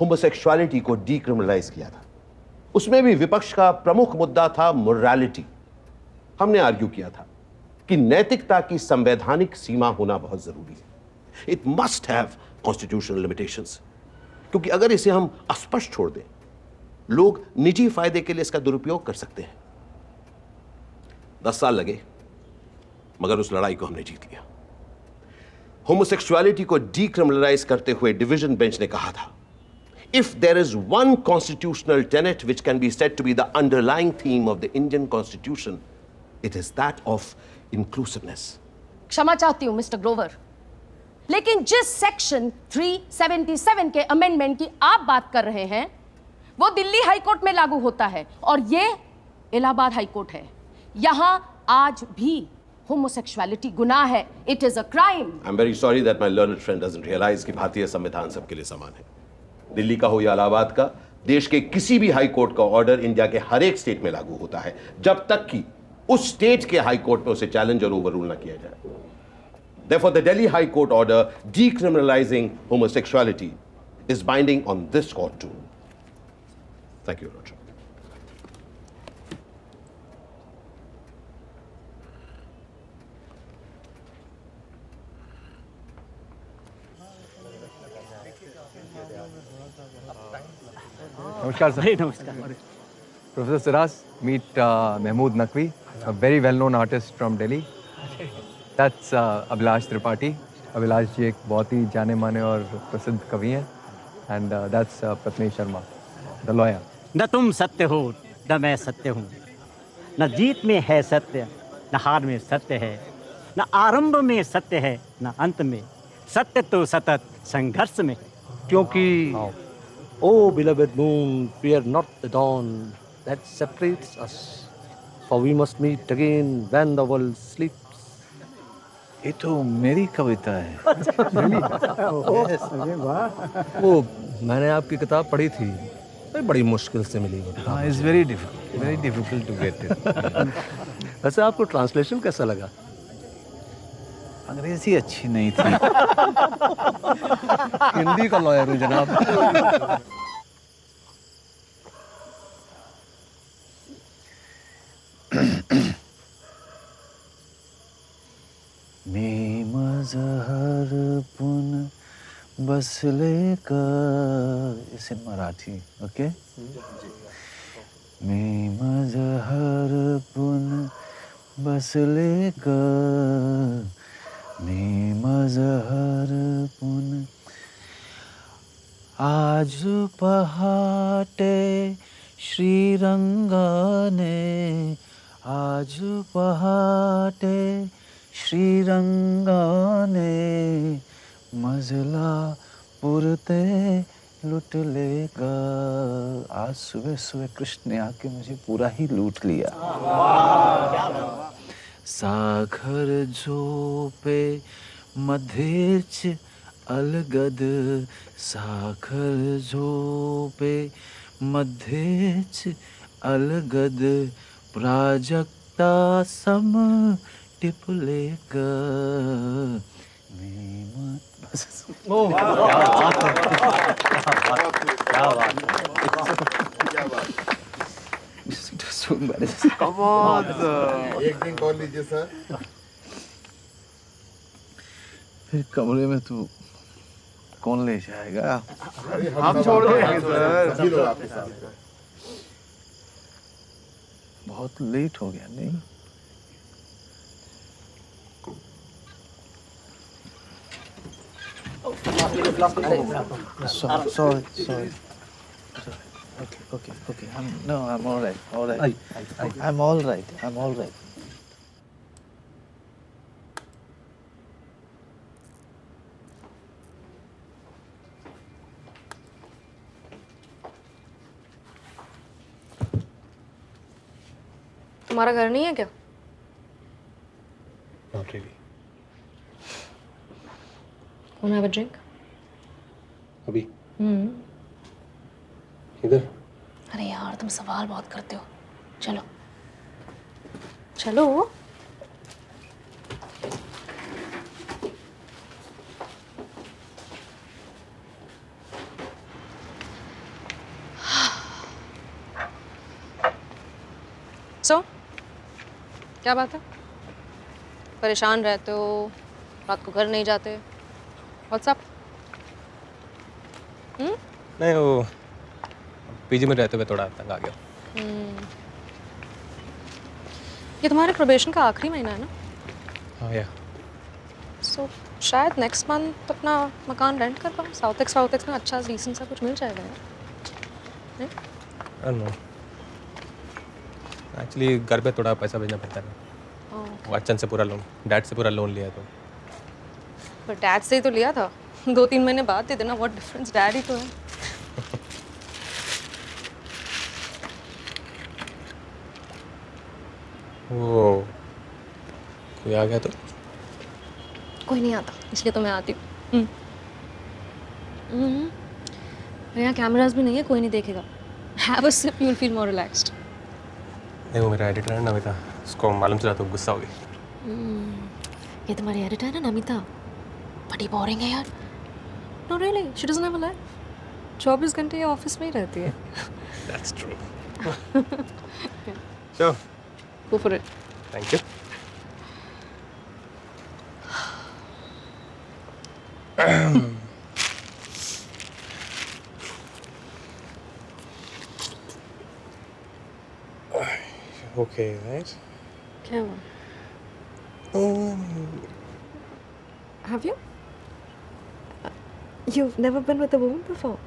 homosexuality को decriminalize किया था। उसमें भी विपक्ष का प्रमुख मुद्दा था मोरालिटी। हमने आर्ग्यू किया था कि नैतिकता की संवैधानिक सीमा होना बहुत जरूरी है। It must have constitutional limitations, क्योंकि अगर इसे हम अस्पष्ट छोड़ दें, लोग निजी फायदे के लिए इसका दुरुपयोग कर सकते हैं। 10 साल लगे, मगर उस लड़ाई को हमने जीत लिया। होमोसेक्सुअलिटी को डीक्रिमिनलाइज करते हुए डिवीजन बेंच ने कहा था, if there is one constitutional tenet which can be said to be the underlying theme of the Indian constitution, it is that of inclusiveness. क्षमा चाहती हूं मिस्टर ग्रोवर, लेकिन जिस सेक्शन 377 के अमेंडमेंट की आप बात कर रहे हैं वो दिल्ली हाई कोर्ट में लागू होता है और ये इलाहाबाद हाई कोर्ट है। यहां आज भी होमोसेक्सुअलिटी गुनाह है। It is a crime. I am very sorry that my learned friend doesn't realize कि भारतीय संविधान सबके लिए समान है। दिल्ली का हो या इलाहाबाद का, देश के किसी भी हाई कोर्ट का ऑर्डर इंडिया के हर एक स्टेट में लागू होता है, जब तक कि उस स्टेट के हाई कोर्ट में उसे चैलेंज और ओवररूल ना किया जाए। Therefore, the Delhi High Court order decriminalizing homosexuality is binding on this court too. Thank you, Roger. नमस्कार सर। नमस्कार। Professor Siraj, meet Mahmood Naqvi, a very well-known artist from Delhi. That's Abhilash Tripathi. Abhilash ji एक बहुत ही जाने माने और प्रसिद्ध कवि हैं। And that's पत्नी शर्मा, the lawyer. न तुम सत्य हो न मैं सत्य हूँ, न जीत में है सत्य न हार में सत्य है, न आरंभ में सत्य है न अंत में, सत्य तो सतत संघर्ष में। क्योंकि Oh beloved moon, fear not the dawn that separates us, for we must meet again when the world sleeps. ये तो मेरी कविता है। वो मैंने आपकी किताब पढ़ी थी, बड़ी मुश्किल से मिली। हाँ, it's very difficult to get it. वैसे आपको ट्रांसलेशन कैसा लगा? अंग्रेजी अच्छी नहीं थी। हिंदी का लॉयर हूँ जनाब। मैं मजहर पुन बसले का, इस इन मराठी, ओके? मैं मजहर पुन बसले का, मैं मजहर पुन आज पहाटे श्रीरंगाने, आज पहाटे श्रीरंगाने मजला पुरते लुट लेगा। आज सुबह सुबह कृष्ण ने आके मुझे पूरा ही लूट लिया। सागर झोपे मध्येच अलगद, सागर झोपे मध्येच अलगद, प्राजक्ता सम टिपलेगा। एक दिन कॉल लीजिए सर। फिर कमरे में तो कौन ले जाएगा? हम छोड़ देंगे सर। सभी लोग आपके साथ हैं। बहुत लेट हो गया नहीं? sorry. Okay. I'm all right. I'm all right. तुम्हारा घर नहीं है क्या? Not really. Wanna have a drink? अभी इधर? अरे यार तुम सवाल बहुत करते हो. चलो. So, क्या बात है? परेशान रहते हो, रात को घर नहीं जाते. What's up? नहीं, वो पीजी में रहते हुए थोड़ा तंग आ गया. ये तुम्हारे प्रोबेशन का आखिरी महीना है ना? हाँ या. So, शायद नेक्स्ट मंथ अपना मकान रेंट कर पाओ. साउथ एक्स में अच्छा डिसेंट सा कुछ मिल जाएगा यार. I don't know. एक्चुअली घर पे थोड़ा पैसा भेजना पड़ता है. वचन से पूरा लोन, डैड से पूरा लोन लिया तो. पर डैड से ही तो लिया था. 2-3 महीने बाद दे देना. व्हाट डिफरेंस, डैड ही तो है. वो कोई आ गया तो? कोई नहीं आता, इसलिए तो मैं आती हूँ. यहाँ कैमरास भी नहीं है, कोई नहीं देखेगा. Have a sip, you will feel more relaxed. नहीं, वो मेरा एडिटर है नमिता, उसको मालूम चला तो गुस्सा होगी. ये तुम्हारी एडिटर है ना नमिता, बड़ी बोरिंग है यार. No really, she doesn't have a life. 24 घंटे ये ऑफिस में ही रहती है. That's true. Sure. Go for it. Thank you. Okay, right? क्या हुआ? Have you? You've never been with a woman before?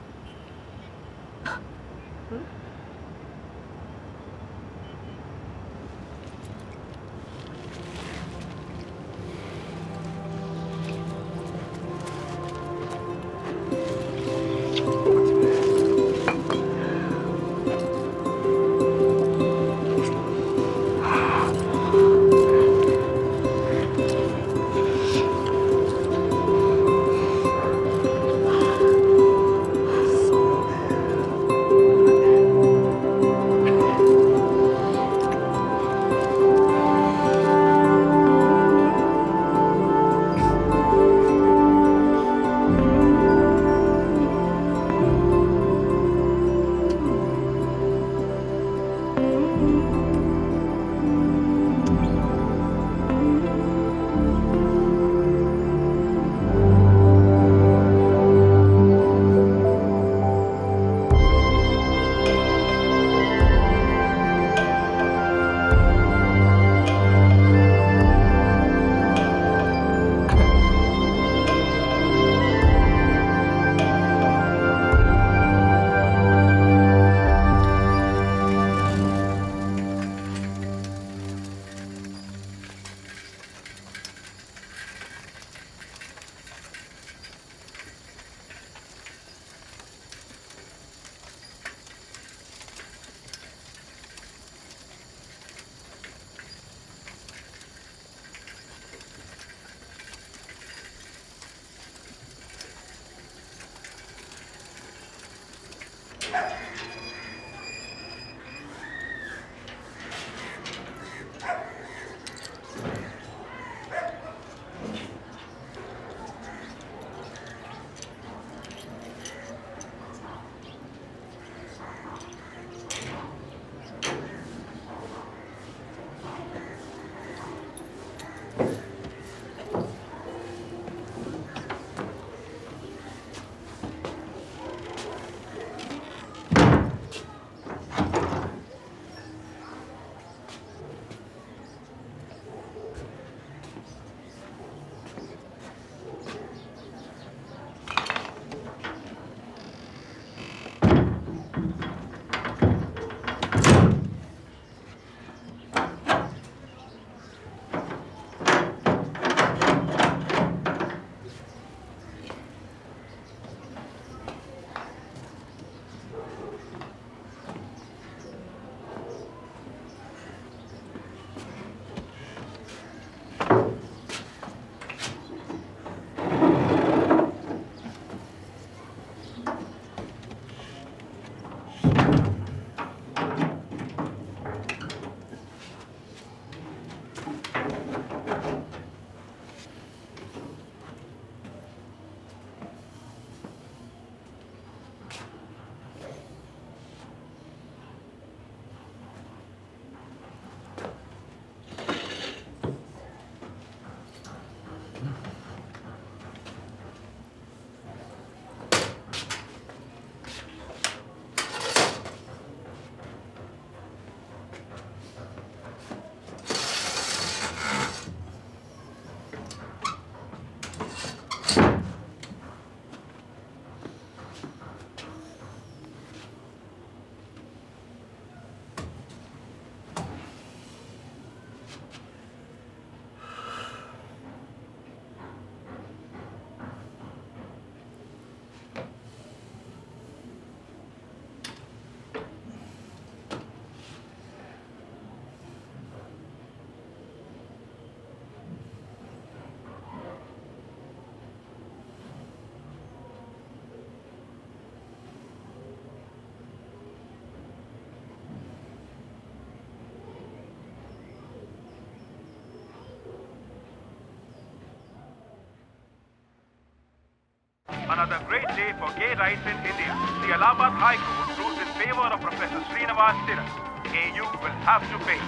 Another great day for gay rights in India. The Allahabad High Court ruled in favor of Professor Srinivas Siras. AU will have to pay.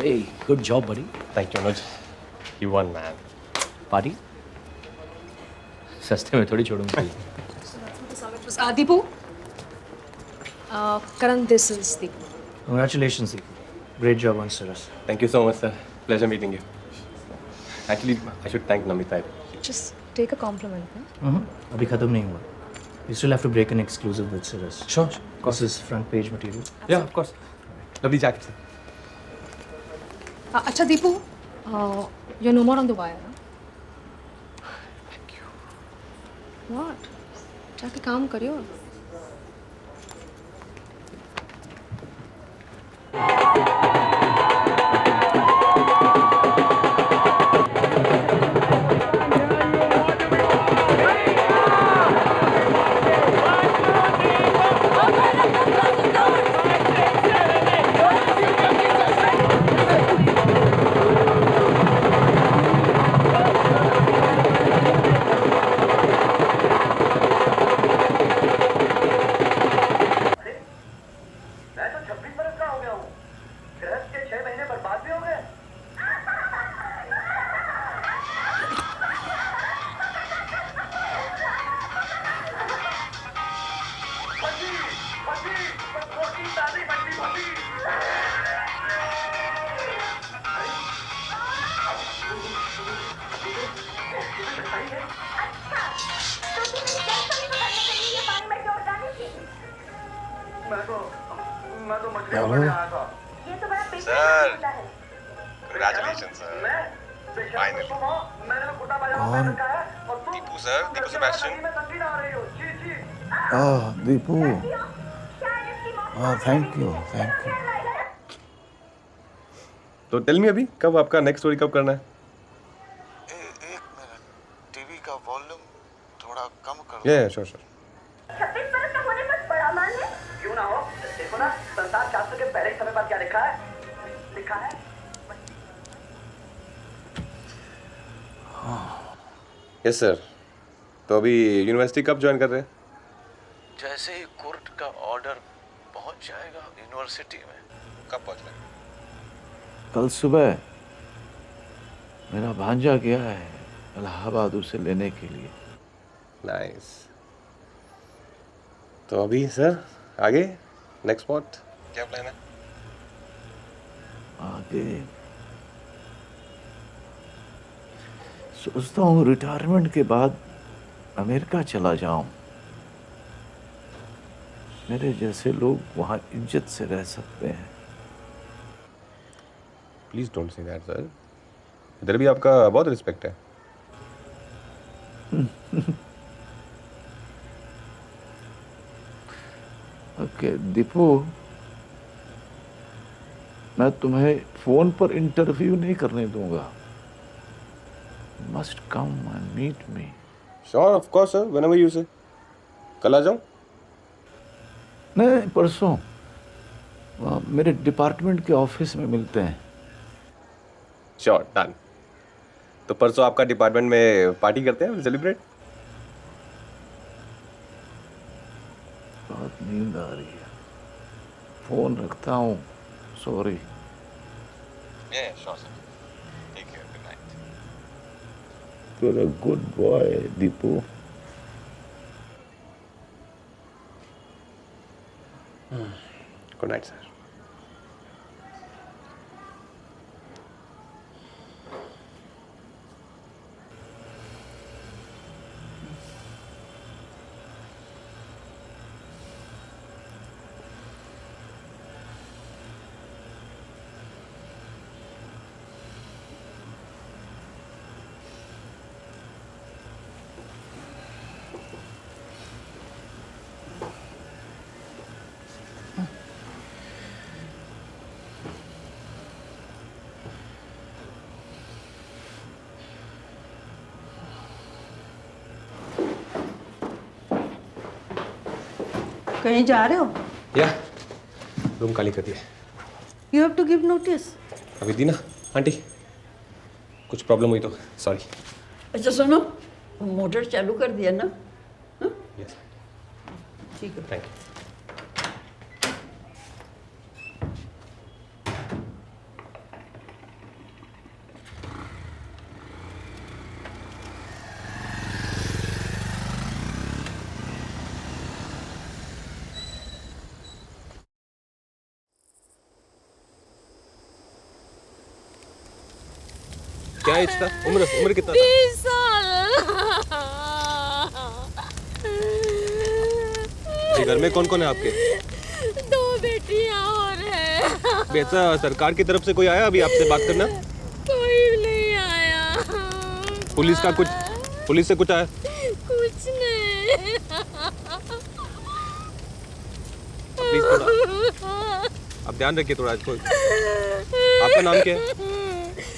Hey, good job, buddy. Thank you, Anuj. You won, man. Party? सस्ते में थोड़ी छोड़ूंगा. Deepu. Karan, this is Deepu. Congratulations, Deepu. Great job on Siras. Thank you so much, sir. Pleasure meeting you. Actually, I should thank Namita. Just take a compliment. Huh? अभी खत्म नहीं हुआ. You still have to break an exclusive with Siras. Sure. This is front page material. Yeah, of course. Lovely jacket, sir. Acha Deepu, you're no more on the wire. Huh? Thank you. What? जाके काम करियो. Sir, congratulations, sir. Finally. Deepu, sir. Deepu Sebastian. Oh, Deepu. Oh, thank you. तो tell me अभी कब आपका next story कब करना है? टीवी का वॉल्यूम थोड़ा कम कर. Yeah, sure. 26 बरस का होने पर बड़ा मान है. क्यों ना हो? देखो ना संसार शास्त्र के पहले समय पर क्या लिखा है? Yes sir. तो अभी यूनिवर्सिटी कब ज्वाइन कर रहे हैं? जैसे ही कोर्ट का ऑर्डर पहुंच जाएगा यूनिवर्सिटी में. कब पहुंच रहे हैं? कल सुबह मेरा भांजा गया है इलाहाबाद उसे लेने के लिए. नाइस. तो अभी सर आगे नेक्स्ट स्पॉट क्या प्लान है? आगे सोचता हूँ रिटायरमेंट के बाद अमेरिका चला जाऊं. मेरे जैसे लोग वहाँ इज्जत से रह सकते हैं. Please don't say that sir. इधर भी आपका बहुत रिस्पेक्ट है. ओके दीपू, मैं तुम्हें फोन पर इंटरव्यू नहीं करने दूंगा. Must come and meet me. Sure, of course sir, whenever you say. कल आ जाऊं? नहीं, परसों मेरे डिपार्टमेंट के ऑफिस में मिलते हैं. Sure, done. तो परसों आपका डिपार्टमेंट में पार्टी करते हैं, सेलिब्रेट. बहुत नींद आ रही है. फोन रखता हूँ. Sorry. Sure sir. Take care. Good night. You're a good boy, Deepu. Good night sir. कहीं जा रहे हो? या रूम खाली कर दिया. You have to give notice. अभी दी ना आंटी. कुछ प्रॉब्लम हुई तो सॉरी. अच्छा सुनो, मोटर चालू कर दिया ना? यस ठीक है। Thank you. क्या है इसका? उम्र कितना था? 20 साल। ये घर में कौन कौन है आपके? 2 बेटियां और है। बेटा सरकार की तरफ से कोई आया अभी आपसे बात करना? कोई नहीं आया। पुलिस से कुछ आया? कुछ नहीं। प्लीज थोड़ा आप ध्यान रखिए थोड़ा इसको। आपका नाम क्या है?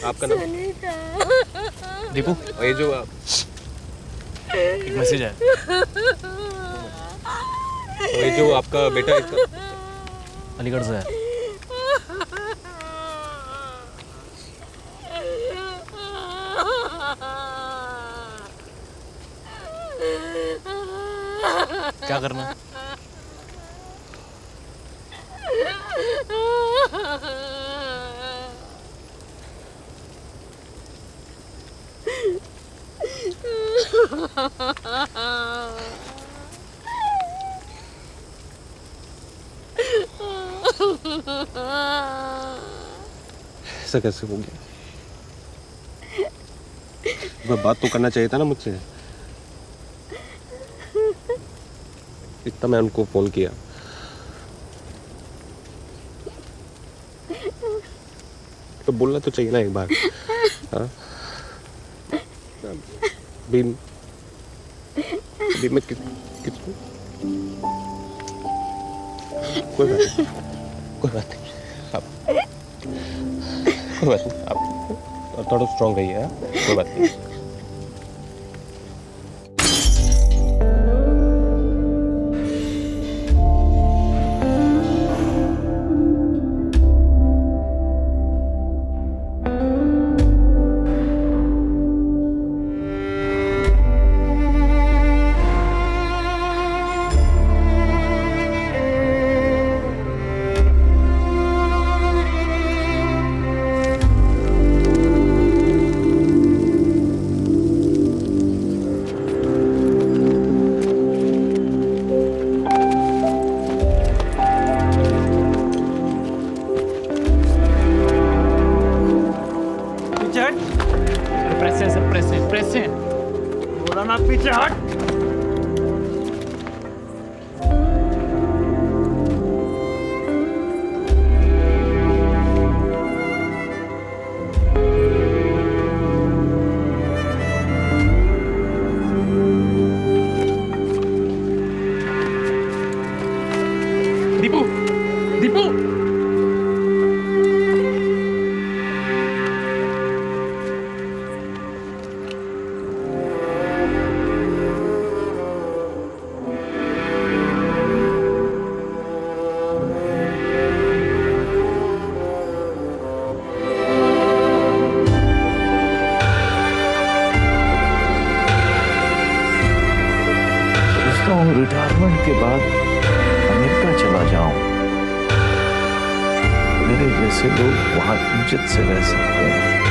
आपका नाम? दीपू, ये जो एक मैसेज है। ये जो आपका बेटा है इसका अलीगढ़ से है। क्या करना? ऐसा कैसे हो गया? मैं बात तो करना चाहिए था ना मुझसे। इतना मैं उनको फोन किया। तो बोलना तो चाहिए ना एक बार। हाँ? अभी मैं किसको? कोई बात नहीं आप थोड़ा स्ट्रॉन्ग रहिए। हाँ? कोई बात नहीं। पीछे हट। दीपू, दीपू। रिटायरमेंट के बाद अमेरिका चला जाऊं, मेरे जैसे लोग वहां इज्जत से रह सकते हैं।